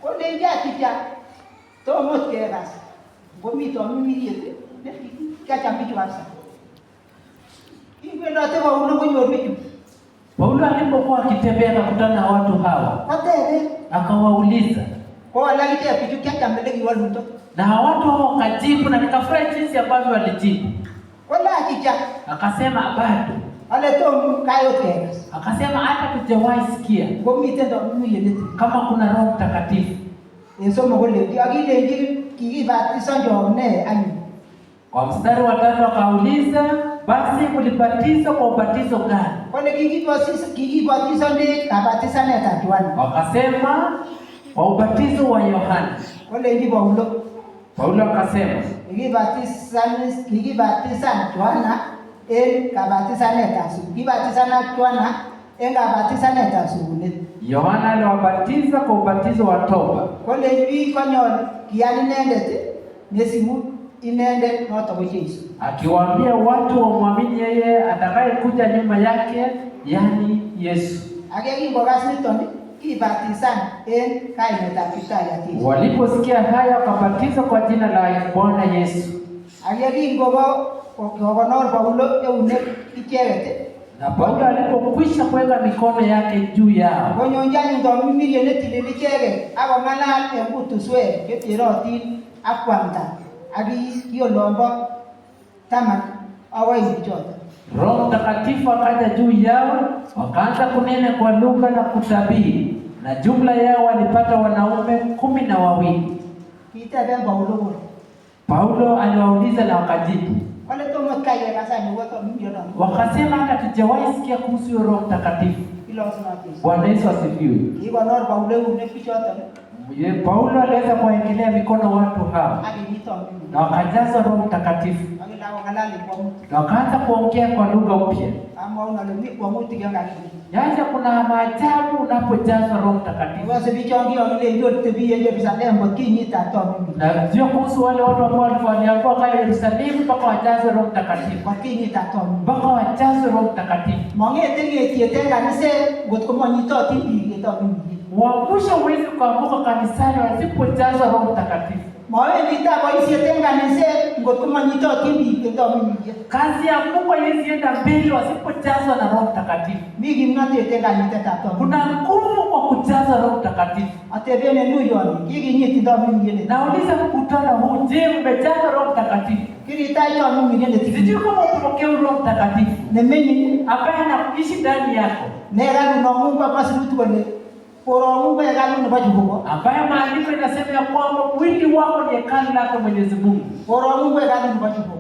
Ko leja kicha. To mot keras. Gomi to mimi yete. Ne kacha pichu asa. Kipendote Paulo kunyor bichu. Paulo alipokuwa akitembea akakutana na watu hawa. Akawauliza. Kwa lakini bichu kiachambele kiwaluto. Na watu hao wakajibu na nikafurahi jinsi ambavyo walijibu. Wala achicha. Akasema bado. Ale to kayo kegas. Akasema hata tujawahi sikia. Bomite ndo muyelete. Kama kuna Roho Mtakatifu. Yeso mogole agile kibatizo ndio ne anyu. Kwa mstari wa 5 akauliza, basi mlibatizwa kwa ubatizo gani? Wale kibatizo ni kabatiza na tatuani. Wakasema kwa ubatizo wa Yohana. Wale ndi Paulo. Paulo akasema, kibatiza Yohana kabatiza na tasu. Kibatiza na Yohana kabatiza na tasu. Yohana aliwabatiza kwa ubatizo wa toba. Wale ndi konyo kiani nendete nesimu inende noto kwa Yesu. Akiwaambia watu wamwamini yeye atakayekuja nyuma yake, yani Yesu. Agegi bogasni tondi kibatizana kaineta pitaya Yesu. Waliposikia haya wakabatizwa kwa jina la Bwana Yesu. Agegi gogonor Paulo eune ikewete. Na Paulo alipokwisha kuweka mikono yake juu yao. Gonyonjani ndo mimi yene tililichege aba mala embutu swe yetiroti akwamta. Agi hiyo lomba tama awai mjota. Roho Mtakatifu akaja juu yao, wakaanza kunena kwa lugha na kutabiri, na jumla yao walipata wanaume 12. Kita Paulo. Paulo aliwauliza na wakajibu. Wale tomo kaya kasani wako mjona. Wakasema hata tujawahi sikia kuhusu Roho Mtakatifu. Ilo sana Yesu. Bwana Yesu asifiwe. Iko nor Paulo unepichota. Paulo aliweza kuwaekelea mikono watu hao. Na wakajazwa Roho Mtakatifu. Na wakaanza kuongea kwa lugha mpya. Yaani kuna maajabu unapojazwa Roho Mtakatifu. Na sio kuhusu wale watu ambao waliambiwa kae Yerusalemu mpaka wajazwe Roho Mtakatifu. Mpaka wajazwe Roho Mtakatifu. Wamusha uwezi kuambuka kanisani wasipojazwa Roho Mtakatifu. Kazi ya Mungu haiwezi enda mbele wasipojazwa na Roho Mtakatifu. Kuna nguvu kwa kujazwa Roho Mtakatifu. Nauliza mkutano huu, je, mmejazwa Roho Mtakatifu? Sijui kama umepokea Roho Mtakatifu ambaye anakuishi ndani yako. Ambaye maandiko inasema ya kwamba mwili wako ni hekalu lake Mwenyezi Mungu.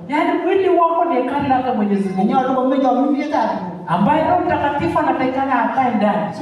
Yaani mwili wako ni hekalu lake Mwenyezi Mungu. Ambaye Roho Mtakatifu anatakikana akae ndani.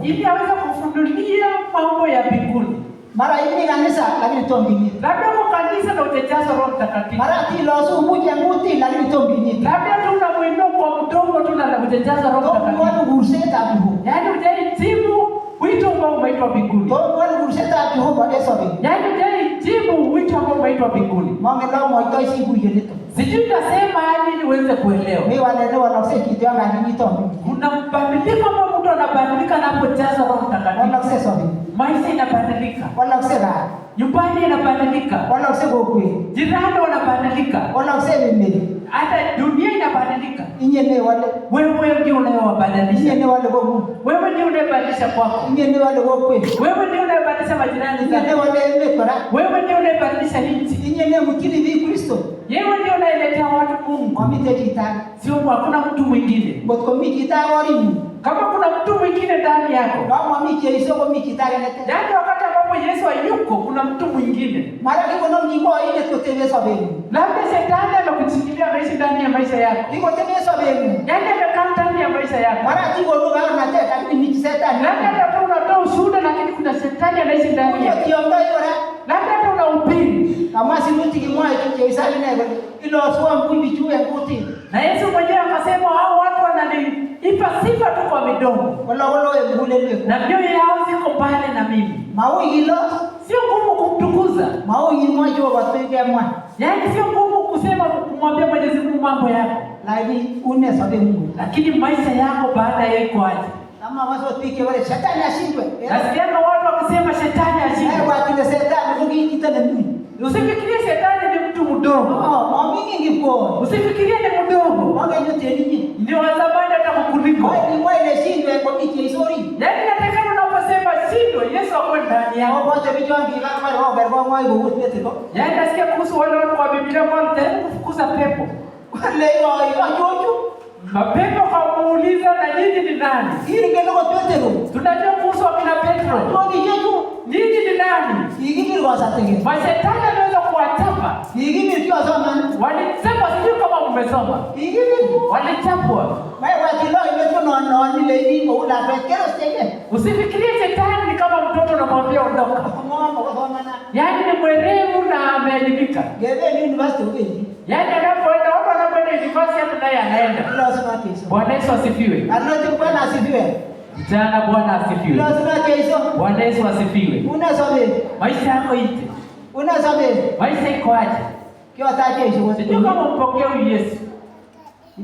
Ili aweze kufunulia mambo ya mbinguni. Mara hii kanisa lakini tombini. Labda kwa kanisa na ujajaza Roho Mtakatifu. Mara tilosu mmoja nguti lakini tombini. Labda tunamwinua kwa mdomo tu na ujajaza Roho Mtakatifu. Watu gurseta hapo. Yaani ujaijibu wito ambao umeitwa mbinguni. Watu gurseta hapo kwa Yesu. Yaani ujaijibu wito ambao umeitwa mbinguni. Mungu leo mwaitwa siku yetu. Sijui nasema ili uweze kuelewa. Mimi wanaelewa na useki kitu yangu ni tombini. Kuna mbadiliko ambao mtu anabadilika anapojaza Roho Mtakatifu. Wala sasa maisha inabadilika. Wala usema nyumbani inabadilika. Wala usema ukweli. Jirani wanabadilika. Wala usema mimi. Hata dunia inabadilika. Inyene wale. Wewe ndio unayewabadilisha. Inyene wale kwa Mungu. Wewe ndio unayebadilisha kwako. Inyene wale kwa kweli. Wewe ndio unayebadilisha majirani zako. Inyene wale mekora. Wewe ndio unayebadilisha nchi. Inyene mkili vi Kristo. Wewe ndio unayeletea watu Mungu. Wamite kitani. Sio hakuna mtu mwingine. Botko miki tawari. Kama kuna mtu mwingine ndani yako. Kama miki Yesu kwa miki tawari. Yaani wakati ambapo Yesu hayuko kuna mtu mwingine. Mara kiko mjingo ile kutembeza beni. Labda shetani anakuchikilia maisha ndani ya maisha yako. Iko tembeza beni. Yaani amekaa ndani ya maisha yako. Mara kiko lugha na teta lakini miki shetani. Labda hata unatoa ushuhuda lakini kuna shetani anaishi ndani yako. Kiongozi yule. Labda hata unahubiri. Kama si mtu kimwaye kichezani naye ilo aswa mkundi chuo nguti. Na Yesu mwenyewe akasema hao watu wananipa sifa tu kwa midomo. Wala mbulele. Na mioyo yao ziko mbali na mimi. Maui hilo sio ngumu kumtukuza. Maui mmoja wa watu mwa. Yaani sio ngumu kusema kumwambia Mwenyezi Mungu mambo yako. Lakini unesabe Mungu. Lakini maisha yako baada ya iko aje? Kama wazo pike wale shetani ashindwe. Nasikia watu wakisema shetani ashindwe. Watu shetani ngikita na mimi. Usifikirie shetani ni mtu mdogo. Mimi ngipo. Usifikirie ni mdogo. ndani yao. Wote vichwangi kama wao barua ngoi go Petro. Yaani nasikia kuhusu wale watu kwa Biblia ambao wanajaribu kufukuza pepo. Wale wao jojo. Mapepo kamuuliza na nyinyi ni nani? Hili ngeno kwa Petro. Tunajua kuhusu akina Petro. Wao jojo. Nyinyi ni nani? Hili kwa sasa tege. Mashetani anaweza kuwachapa. Hili kwa sasa. Walisema sijui kama mmesoma. Hili Walichapwa. wewe wakilo imeto no ni lady ko ula pekero stage. Usifikirie shetani ni kama mtoto unamwambia ondoka. Yaani ni mwerevu na ameelimika. Gebe university ugeji. Yaani anapoenda watu wanapoenda university hata naye anaenda. Lazima kesho. Bwana Yesu asifiwe. Anajua Bwana asifiwe. Jana Bwana asifiwe. Lazima kesho. Bwana Yesu asifiwe. Unasome. Maisha yako ite. Unasome. Maisha iko aje? Kiwa taje hizo. Sijui kama mpokea huyu Yesu.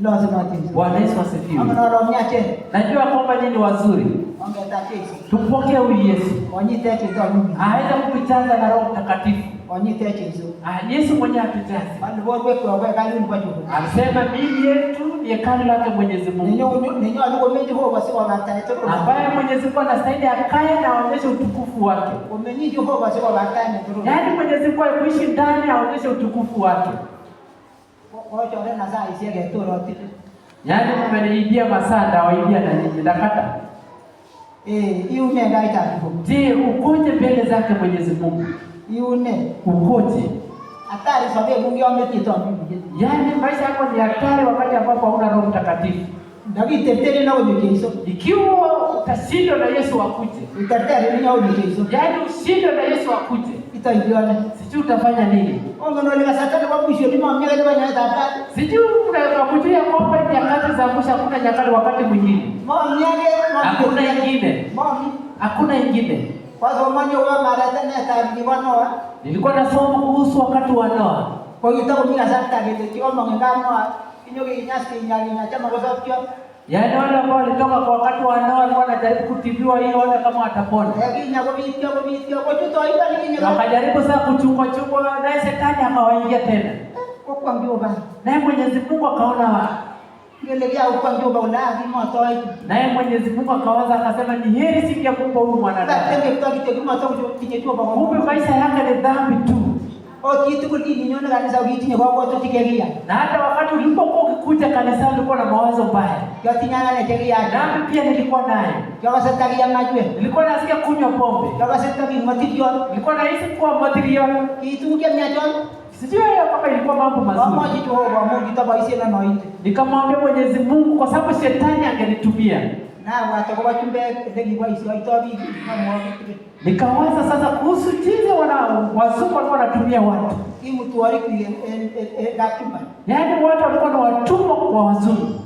Lazima kesho. Bwana Yesu asifiwe. Ama na mnyache. Najua kwamba nyinyi ni wazuri. Ongea kesho. Tumpokee huyu Yesu. Wanyite kesho mimi. Aweza kutujaza na Roho Mtakatifu. Wanyite kesho. Yesu mwenyewe atujaze. Bali wewe kwa kali ni kwa chuo. Alisema mimi yetu ni hekalu lake Mwenyezi Mungu. Ninyo alikomeji ho basi wa mataito. Ambaye Mwenyezi Mungu anastahili akae na aonyeshe utukufu wake. Umeniji ho basi wa mataito. Yaani Mwenyezi Mungu aishi ndani aonyeshe utukufu wake. Kwa hiyo na saa isiye getoro tili. Yaani mmeniibia masada waibia na nini nakata. Iune ngaita hapo. Je, ukoje mbele zake Mwenyezi Mungu? Iune Ukoje? hatari sababu Mungu amekitoa mimi. Yaani maisha yako ni hatari wakati ambapo hauna Roho Mtakatifu. David tetele na ujekeso. Ikiwa utashindwa na Yesu akuje. Utatele na ujekeso. Yaani ushindwe na Yesu akuje. Itaidiana. Sijui utafanya nini? Ngono ni satani kwa mwisho ni mama yake bwana hata. Sijui unakujua kwamba nyakati za mwisho hakuna nyakati wakati mwingine. Mama yake Hakuna ingine. Mama Hakuna ingine. kwa sababu wa mara tena atabiwana. Nilikuwa nasoma kuhusu wakati wa Noa. Kwa hiyo tabu mimi sasa kile kama ngano inyoke inyasi nyali na chama kwa sababu yaani wale ambao walitoka kwa wakati wa Noa walikuwa wanajaribu kutibiwa ili waone kama watapona. Wakajaribu sasa kuchukua naye shetani akawaingia tena. Naye Mwenyezi Mungu akaona naye Mwenyezi Mungu akawaza akasema ni heri singekuumba huyu mwanadamu. Kumbe maisha yake ni dhambi tu. Na hata wakati ulipokuwa ukikuja kanisani ulikuwa na mawazo mbaya. Nami pia nilikuwa naye. Nilikuwa nasikia kunywa pombe. Nilikuwa nahisi kuwa material. Sijui kama ilikuwa mambo mazuri. Nikamwambia Mwenyezi Mungu kwa sababu shetani angenitumia. Nikawaza sasa kuhusu jinsi wazungu walikuwa wanatumia watu. Yaani watu walikuwa na watumwa kwa wazungu.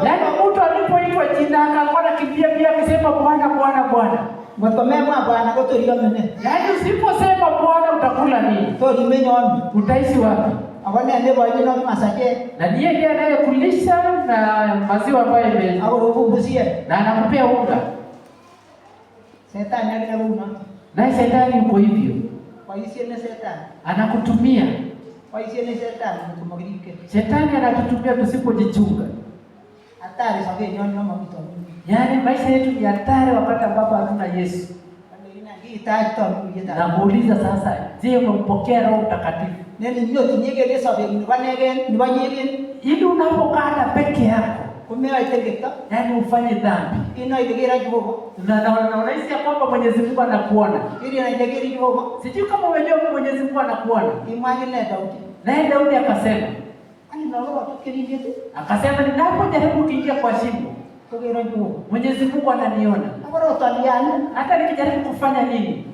Yaani mtu alipoitwa jina akakuwa anakimbia pia akisema Bwana Bwana Bwana. Yaani usiposema Bwana utakula nini? Utaishi wapi? Na ndiye ndiye anayekulisha na maziwa ambayo na anakupea unga. Na shetani yuko hivyo. Anakutumia. Shetani anatutumia tusipojichunga. Yaani maisha yetu ni hatari wakati ambapo hatuna Yesu. Na muuliza sasa, je, umempokea Roho Mtakatifu? Ili unapokaa peke yako, yaani ufanye dhambi. Na unahisi kwamba Mwenyezi Mungu anakuona. Sijui kama unajua Mwenyezi Mungu anakuona. Naye Daudi akasema, ninapojaribu kuingia kwa shimo, Mwenyezi Mungu ananiona. Hata nikijaribu kufanya nini,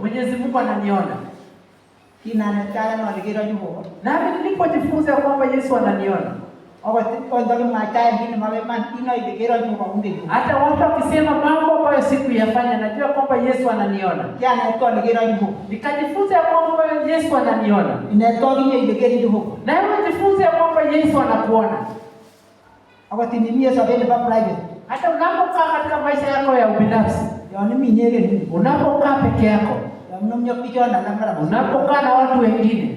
Mwenyezi Mungu ananiona. Nami nilipojifunza kwamba Yesu ananiona. Hata watu wakisema mambo ambayo sikuyafanya, najua kwamba Yesu ananiona. Nikajifunza kwamba Yesu ananiona. Na wewe jifunze kwamba Yesu anakuona. Hata unapokaa katika maisha yako ya ubinafsi, unapokaa peke yako, unapokaa na watu wengine,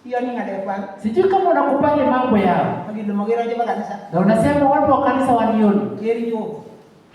Hiyo ni ngalekwa. Sijui kama unakubali mambo yao. Magilo magera je kanisa. Na unasema watu wa kanisa wanioni. Heri jo.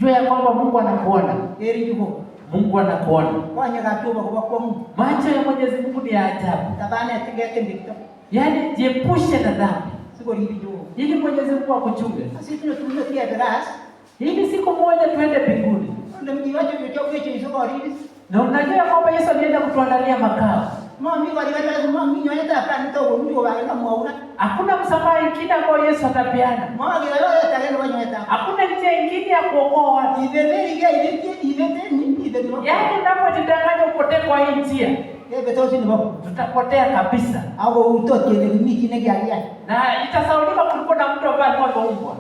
Jua ya kwamba Mungu anakuona. Heri jo. Mungu anakuona. Kwanya katuba kwa Mungu. Macho ya Mwenyezi Mungu ni ya ajabu. Tabane atigeke ndikto. Yaani jiepushe na dhambi. Siko hivi jo. Ili Mwenyezi Mungu akuchunge. Sisi tunatumia kia darasa. Ili siku moja tuende mbinguni. Ndio mjiwaje vichoke hicho kwa hivi. Na unajua kwamba Yesu alienda kutuandalia makao. Mami waliweza mami nyoeta hapa nito mtu waenda muona. Hakuna msamaha ingine ambao Yesu atapeana. Mama waliweza tagenda wanyoeta. Hakuna njia ingine ya kuokoa watu. Ibebeli ya ibete ni ibete. Yaani unapojidanganya upotee kwa hii njia. Yeye betozi ni baba. Tutapotea kabisa. Au utoke ile miki ne gari yake. Na itasaulika kulikuwa na mtu ambaye alikuwa ameumbwa.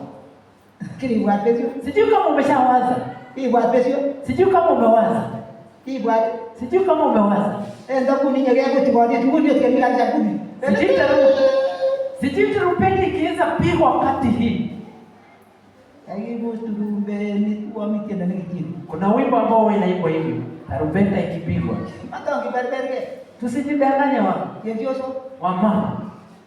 Kile wa pesa. Sijui kama umeshawaza. Hii wa pesa. Sijui kama umewaza. Hii wa sijui kama umewaza. Enda kuninyegea kutibodi tukuni tukimila za kuni. Sijui trumpeti ikiweza pigwa wakati hii. Aibu turumbe ni kwa mikenda ni kini. Kuna wimbo ambao unaimba hivi. Tarumbeta ikipigwa. Hata ungiberberge. Tusijidanganye Yevyoso. Mama.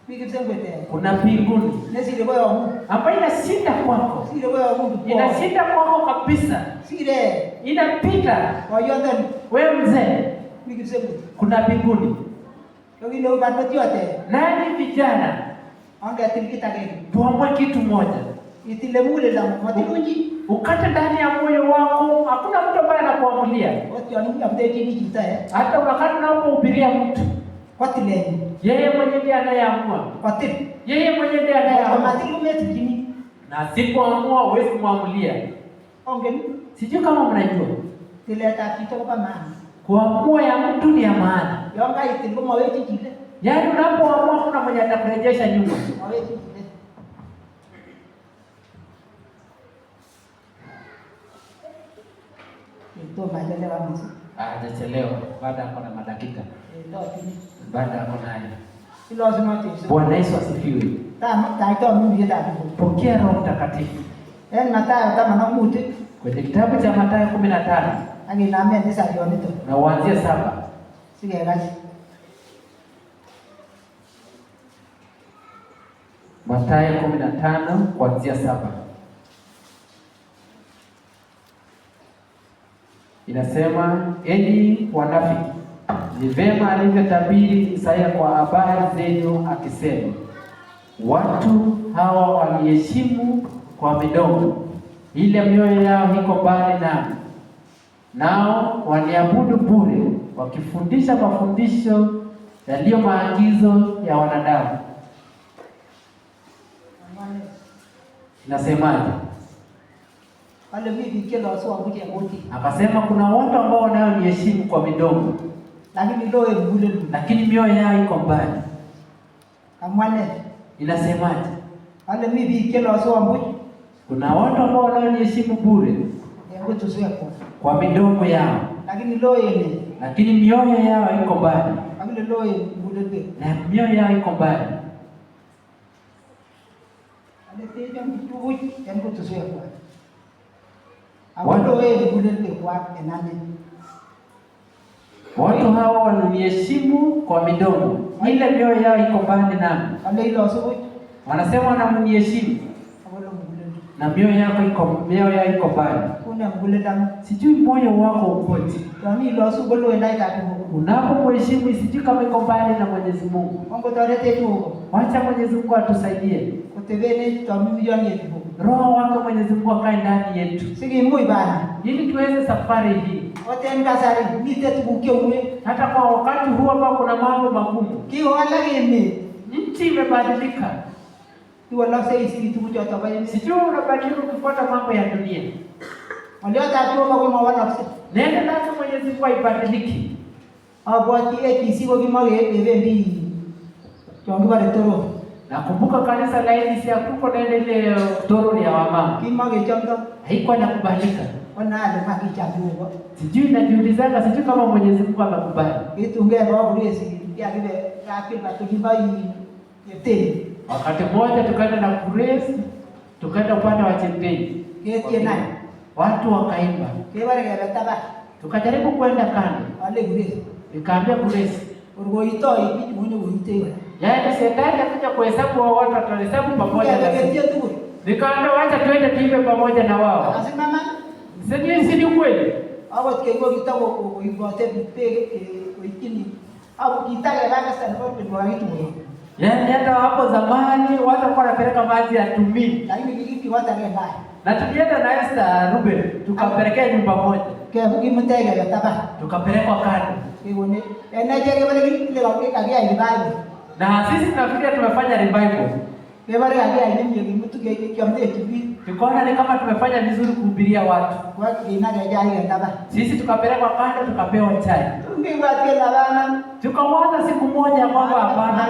Mikisembete. Kuna mbinguni. Nesile kwa Mungu. Ambayo inashinda kwako. Sile kwa Mungu. Inashinda kwako kabisa. Sile. Inapita. Kwa yondan. Wewe mzee. Mikisembete. Kuna mbinguni. Yogi leo bado yote. Nani vijana? Anga tilikita gani? Tuamue kitu moja. Itile mule la mwadunji. Ukate ndani ya moyo wako, hakuna mtu ambaye anakuamulia. Wote wanakuja mteje ni kita Hata wakati unapohubiria mtu. Watile. Yeye mwenyewe ndiye anayeamua. Watile. Yeye mwenyewe ndiye anayeamua. Kama tilumeti jini. Na sipoamua huwezi kumwamulia. Ongeni. Sijui kama mnajua. Tileta kitu kwa maana. Kuamua ya mtu ni ya maana. Yonga itilgo mawechi kile. Yaani unapoamua kuna mwenye atakurejesha nyuma. Mawechi kile. Itu majelewa misi. Hajachelewa, baada yako na madakika. Ndio tini. Baada yako nayo. Silo lazima tisu. Bwana Yesu asifiwe. Taito mimi ndio Pokea Roho Mtakatifu. Mathayo kama na muti. Kwenye kitabu cha Mathayo 15. Ani naambia ndisa yonito. Na uanzie 7. Sige gaji. Mathayo 15 kuanzia 7. Inasema, enyi wanafiki, ni vema alivyotabiri Isaya kwa habari zenu akisema, watu hawa waliheshimu kwa midomo, ila mioyo yao iko mbali nami. Nao waniabudu bure, wakifundisha mafundisho yaliyo maagizo ya wanadamu. Inasemaje? Wale bibi kila wasio wamuje ngoti. Akasema kuna watu ambao wanayoniheshimu kwa midomo, lakini ndio bure, lakini mioyo yao iko mbali. Amwane. Inasemaje? Wale bibi kila wasio wamuje. Kuna watu ambao wanayoniheshimu bure, ngoti sio kwa midomo yao, lakini ndio ile, lakini mioyo yao iko mbali. Lakini ndio bure, na mioyo yao iko mbali. Teja mtu yangu tusue kwa. Awalo wewe budende kwa enane. Watu hao wananiheshimu kwa midomo, ila mioyo yao iko mbali nami. Wale ile asubuhi wanasema wananiheshimu. Awalo budende. Na mioyo yao iko mbali. Kuna budende. Sijui moyo wako ukoje. Kama ile asubuhi leo ndaika tu. Unapomheshimu sijui kama iko mbali na Mwenyezi Mungu. Mungu tarete tu. Wacha Mwenyezi Mungu atusaidie. Kutevene tuamini yoni yetu. Roho wako Mwenyezi Mungu akae ndani yetu. Sigi mui bana. Ili tuweze safari hii. Wote ngazari nite tubuke uwe. Hata kwa wakati huu ambao kuna mambo magumu. Kio alage ime. Nchi imebadilika. Kiwa lafsa isi tubuke utabaye. Sijui unabadilika kufuata mambo ya dunia. Walio tatu kwa mawana. Nenda nasi Mwenyezi Mungu aibadiliki. Abwati kisigo kimage evendi. Chongi bare toro. Nakumbuka kanisa la Elisi hakuko na ile toro ya wamama. Kimage chonga haikuwa inakubalika. Wanalo makichabuwa. Sijui najiulizanga sijui kama Mwenyezi Mungu amekubali. Kitu ngebe wa kulesi ya kile yakila tukibai yeteni. Wakati mmoja tukaenda na kuresi, tukaenda upande wa Chempeni. Yeti nani? Watu wakaimba. Kebare gebe taba. Tukajaribu kwenda kando. Wale kuresi. Nikaambia kuresi. Urgoito iki mwenye uite. Yaani shetani akuja kuhesabu hao watu, atahesabu pamoja na sisi. Nikaambia wacha twende tuibe pamoja na wao. Asimama. Si ni kweli? Hawa tukio kitako kuibote bipe wikini. Au kitaka langa sana kwa kitu hicho. Yaani hata hapo zamani watu walikuwa wanapeleka maji ya Tumini. Lakini kitu watu wanaenda. Na tulienda na Esther Ruben, tukapelekea nyumba moja. Kwa mtega ya taba. Tukapelekwa kando. Ione. Jeri wale kile kagia ibadi. Na sisi tunafikiria tumefanya revival. Kebare kagia ni mtu kiamde kibi. Tukaona ni kama tumefanya vizuri kuhubiria watu. Kwa kinaga jari ya taba. Sisi tukapelekwa kando, tukapewa chai. Ndio watu bana. Tukawaza siku moja kwamba hapana.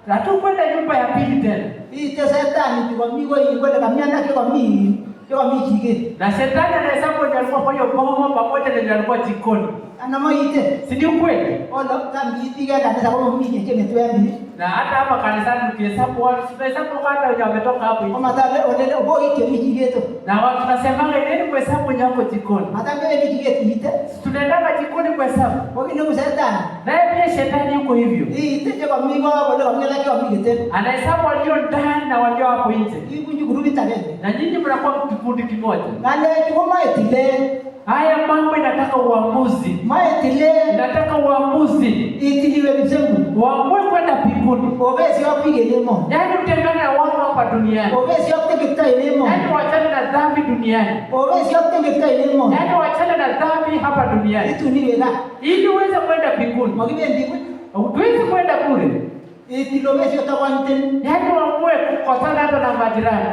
Hatukwenda nyumba ya pili tena. Hii shetani kwa mimi wewe kwenda kamiana kwa mimi. Kwa mimi kike. Na shetani anahesabu ndio alikuwa kwa hiyo bomo pamoja na ndio alikuwa jikoni. Anamaite. Si ndio kweli? Ola tambi tiga na sababu mimi nje tuambi. Na hata hapa kanisani tukihesabu watu, tunahesabu hata wenye wametoka hapo. Kama tale ole boy kemi kigeto. Na watu tunasema ndio kuhesabu nyako jikoni. Matambe ni kigeto hite. Tunaenda jikoni kuhesabu. Wengine ni shetani. Naye pia shetani yuko hivyo. Hii iteje kwa mimi kwa mimi kwa mimi tena. Anahesabu walio ndani na walio hapo nje. Hii kunju kurubi tagende. Na nyinyi mnakuwa kikundi kimoja. Ngale kama itile. Haya mambo inataka uamuzi. Maitile Inataka uamuzi. Itiliwe mzungu. Uamue kwenda mbinguni. Obesi wapige lemo. Yaani utengane na watu hapa duniani. Obesi wapige tai lemo. Yaani wachane na dhambi duniani. Obesi wapige tai lemo. Yaani wachane na dhambi hapa duniani. Itu niwe na. Ili uweze kwenda mbinguni. Magibe ndiwe. Huwezi kwenda bure. Itilomesi utakwante. Yaani uamue kukosana hata na majirani,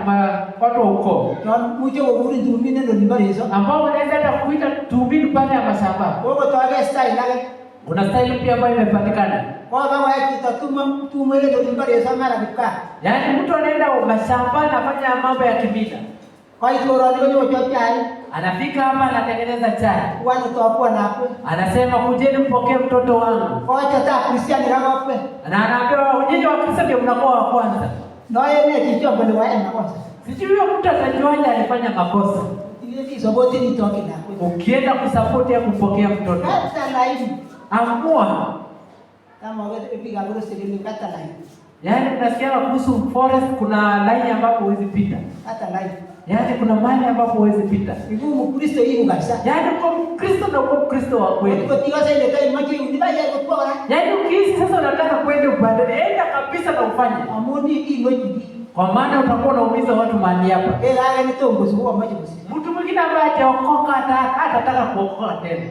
watu wa ukoo. Na muje waburi ndumine ndo nibarezo. Ambao unaweza hata kuita Tumini pale ya mashamba. Wako toage style lake. Kuna style pia ambayo imepatikana. Kwa kama yakita tumwele ndo nibarezo mara kukaa. Yaani mtu anaenda mashamba anafanya mambo ya kimila. Kwa hiyo ndio ndio chai. Anafika hapa anatengeneza chai. Wana toapua na hapo. Anasema kujeni mpokee mtoto wangu. Kwa hiyo hata Kristiani kama hapo. Na anaambiwa nyinyi wa Kristo ndio mnakuwa wa kwanza. Na yeye ni kichwa mbele wao na kwanza. Sijui huyo mtu atajuaje alifanya makosa. Ile ni saboti ni toki na. Ukienda kusupport ya kupokea mtoto. Hata laini. Amua. Kama wewe upiga goro siri kata laini. Yaani tunasikia kuhusu forest kuna line ambapo huwezi pita. Hata laini. Yaani kuna mahali ambapo huwezi pita. Hivi Mkristo hii kabisa. Yaani kwa Mkristo na kwa Mkristo wa kweli. Kwa hiyo sasa ile kai maji unibaya kwa kwa. Yaani ukihisi sasa unataka kwenda upande, enda kabisa na ufanye. Amoni hii ngoji. Kwa maana utakuwa unaumiza watu mahali hapa. Haya ni tongo sio maji basi. Mtu mwingine ambaye hajaokoka atataka kuokoka tena.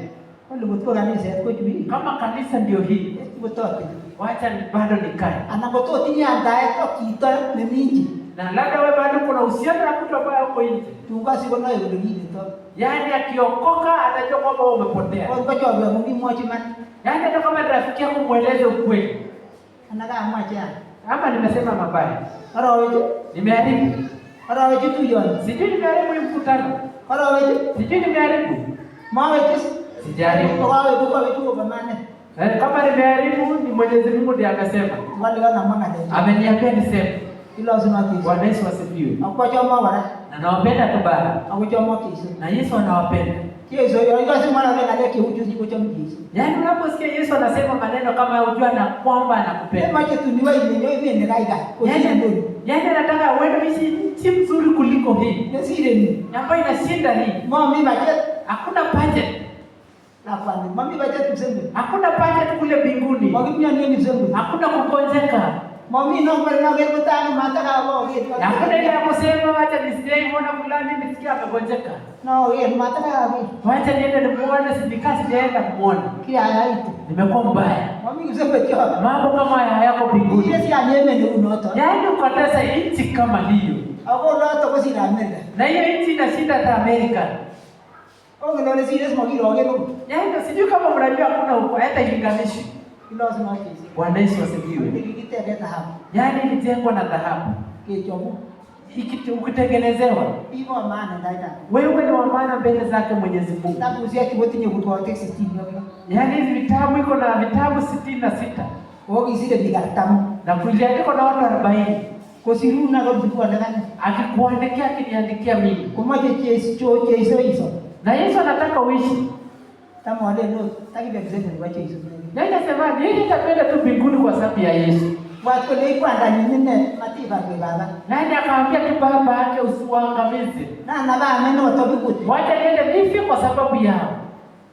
Wale mtu kanisa kwa hivi. Kama kanisa ndio hii. Mtoto. Wacha bado nikae. Anapotoa tinya ndaye kwa kita ni mingi. Na labda wewe bado kuna uhusiano na mtu ambaye uko nje. Tungasi kwa nayo ndio hii to. Yaani akiokoka atajua kwamba wewe umepotea. Kwa kwa jua Mungu mmoja man. Yaani hata kama rafiki yako mueleze ukweli. Anakaa mmoja. Ama nimesema mabaya. Ara wewe. Nimeharibu. Ara wewe tu yoni. Sijui nimeharibu hii mkutano. Ara wewe. Sijui nimeharibu. Mawe tu. Sijaribu. Kwa wewe kwa wewe tu kama kama nimeharibu ni Mwenyezi Mungu ndiye akasema. Wale wana mwana ndio. Ameniambia niseme. Ilo lazima kisi. Bwana Yesu asifiwe. Akwacha mwana. Na nawapenda tu baba. Akwacha mwana kisi. Na Yesu anawapenda. Yesu yeye mwana wale ndio kiujuzi kwa mjisi. Yaani unaposikia Yesu anasema maneno kama unajua na kwamba anakupenda. Sema kitu ni wewe mwenyewe ni raida. Yaani anataka uende si mzuri kuliko hii. Nasire ni. Ambayo inashinda hii. Mami budget. Hakuna budget. Hapana. Mami budget msembe. Hakuna budget kule mbinguni. Mami nani msembe? Hakuna kugonjeka. Mami naomba na wewe kutana mataka wao. Hakuna ile ya kusema acha nisije muone fulani nisikia amegonjeka. No, yeye mataka wao. Wacha niende nimuone sindika sijaenda kumuona. Kia haito. Nimekuwa mbaya. Mami msembe kwa. Mambo kama haya hayako mbinguni. Yesi anyeme ni unoto. Yaani ukatesa nchi kama hiyo. Ako loto kwa sina Amerika. Na hiyo nchi inashinda hata Amerika. Ndio serious mwagiro wageni. Yaani sijui kama mnajua hakuna huko hata ilinganishi. Ilo lazima kisi. Bwana Yesu asifiwe. Nikikitega dhahabu. Yaani ilijengwa na dhahabu. Kichomo. Hiki ukitengenezewa. Hivyo maana ndaida. Wewe ni wa maana mbele zake Mwenyezi Mungu. Tabu zia kiboti nye kwa text 60 yote. Yaani hizi vitabu iko na vitabu 66. Wogi zile bigatamu. Na kuliandikwa na watu 40. Kwa siru na roho kwa ndani. Akikuandikia akiniandikia mimi. Kwa maji hizo. Na Yesu anataka uishi. Tamu wale no, taki vya kizeni ni wache hizo. Na inasema nini itapenda tu mbinguni kwa sababu ya Yesu. Watu leo kwanda nyingine matiba kwa baba. Nani akamwambia tu baba yake usiwaangamize. Na baba ameno tobi Wacha niende nife kwa sababu yao.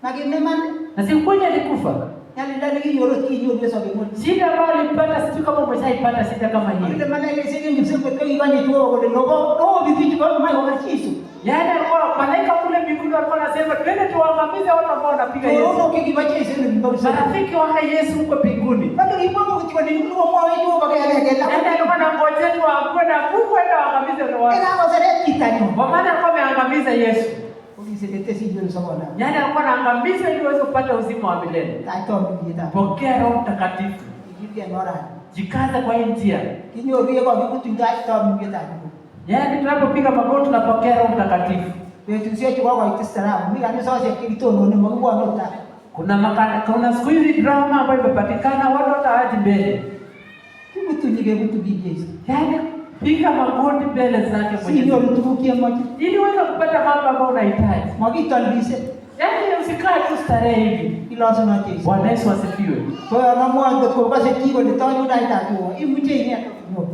Makimeman Na si kweli alikufa. Yale ndani kinyo pesa kwa. Shida ambayo alipata sisi kama umeshaipata shida kama hiyo. Ile maana ile sisi ndio sisi kwa ibani tu kwa no vipi kwa mai wa Yesu. Yaani kwa malaika kule mbinguni walikuwa wanasema twende tuangamize watu ambao wanapiga Yesu. Roho ukikibacha Yesu ndio mbona marafiki wa Yesu huko mbinguni. Bado ipo kwa nini mwa wewe kwa gari yake. Yaani alikuwa na ngoje tu akwenda Mungu aenda waangamize wale watu. Ina wazare kitani. Kwa maana alikuwa ameangamiza Yesu. Uliselete si ndio sababu. Yaani alikuwa anaangamiza ili uweze kupata uzima wa milele. Pokea Roho Mtakatifu. Jikaza kwa hii njia. Kinyo rie kwa vitu ngata mngeta. Yaani tunapopiga magoti tunapokea Roho Mtakatifu. Wewe sio kwa Instagram. Mimi kanisa wase kilitono ni Mungu anota. Kuna siku hizi drama ambayo imepatikana watu hatawaji mbele. Kitu nyige vitu bigezi. Yaani piga magoti mbele zake mwenyewe. Sio mtukukie moja. Ili uweze kupata mambo ambayo unahitaji. Mwagita ndise. Yaani usikae tu starehe hivi. Ila sana kesi. Bwana Yesu asifiwe. Kwa hiyo anamuanza kwa kazi kigo ni tanyo ndaita tu. Imuje ni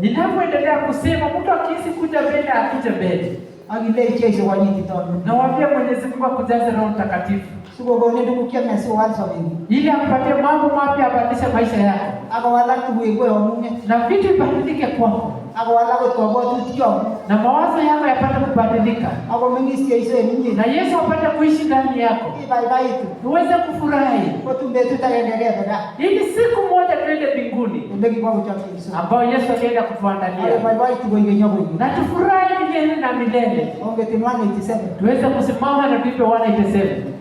ninapoendelea kusema mtu akihisi kuja mbele akuje mbele. Agile chezo kwa nyinyi tanyo. Na waambie Mwenyezi Mungu akujaze Roho Mtakatifu. Siko gone ndugu kia mesi wanzo hivi. Ili akupatie mambo mapya abadilishe maisha yako. Aba wala tuwe wa munye. Na vitu vibadilike kwako. Aba wala kwa watu tikio. Na mawazo yako yapate kubadilika. Aba mingi sikia hizo nyinyi. Na Yesu apate kuishi ndani yako. Bye bye tu. Uweze kufurahi. Kwa tumbe tutaendelea baba. Ili siku moja tuende mbinguni. Ndege kwa uchafu Yesu. Ambao Yesu alienda kutuandalia. Bye bye tu wenye nyogo. Na tufurahi milele na milele. Onge timani 87. Tuweze kusimama na tuipe 187.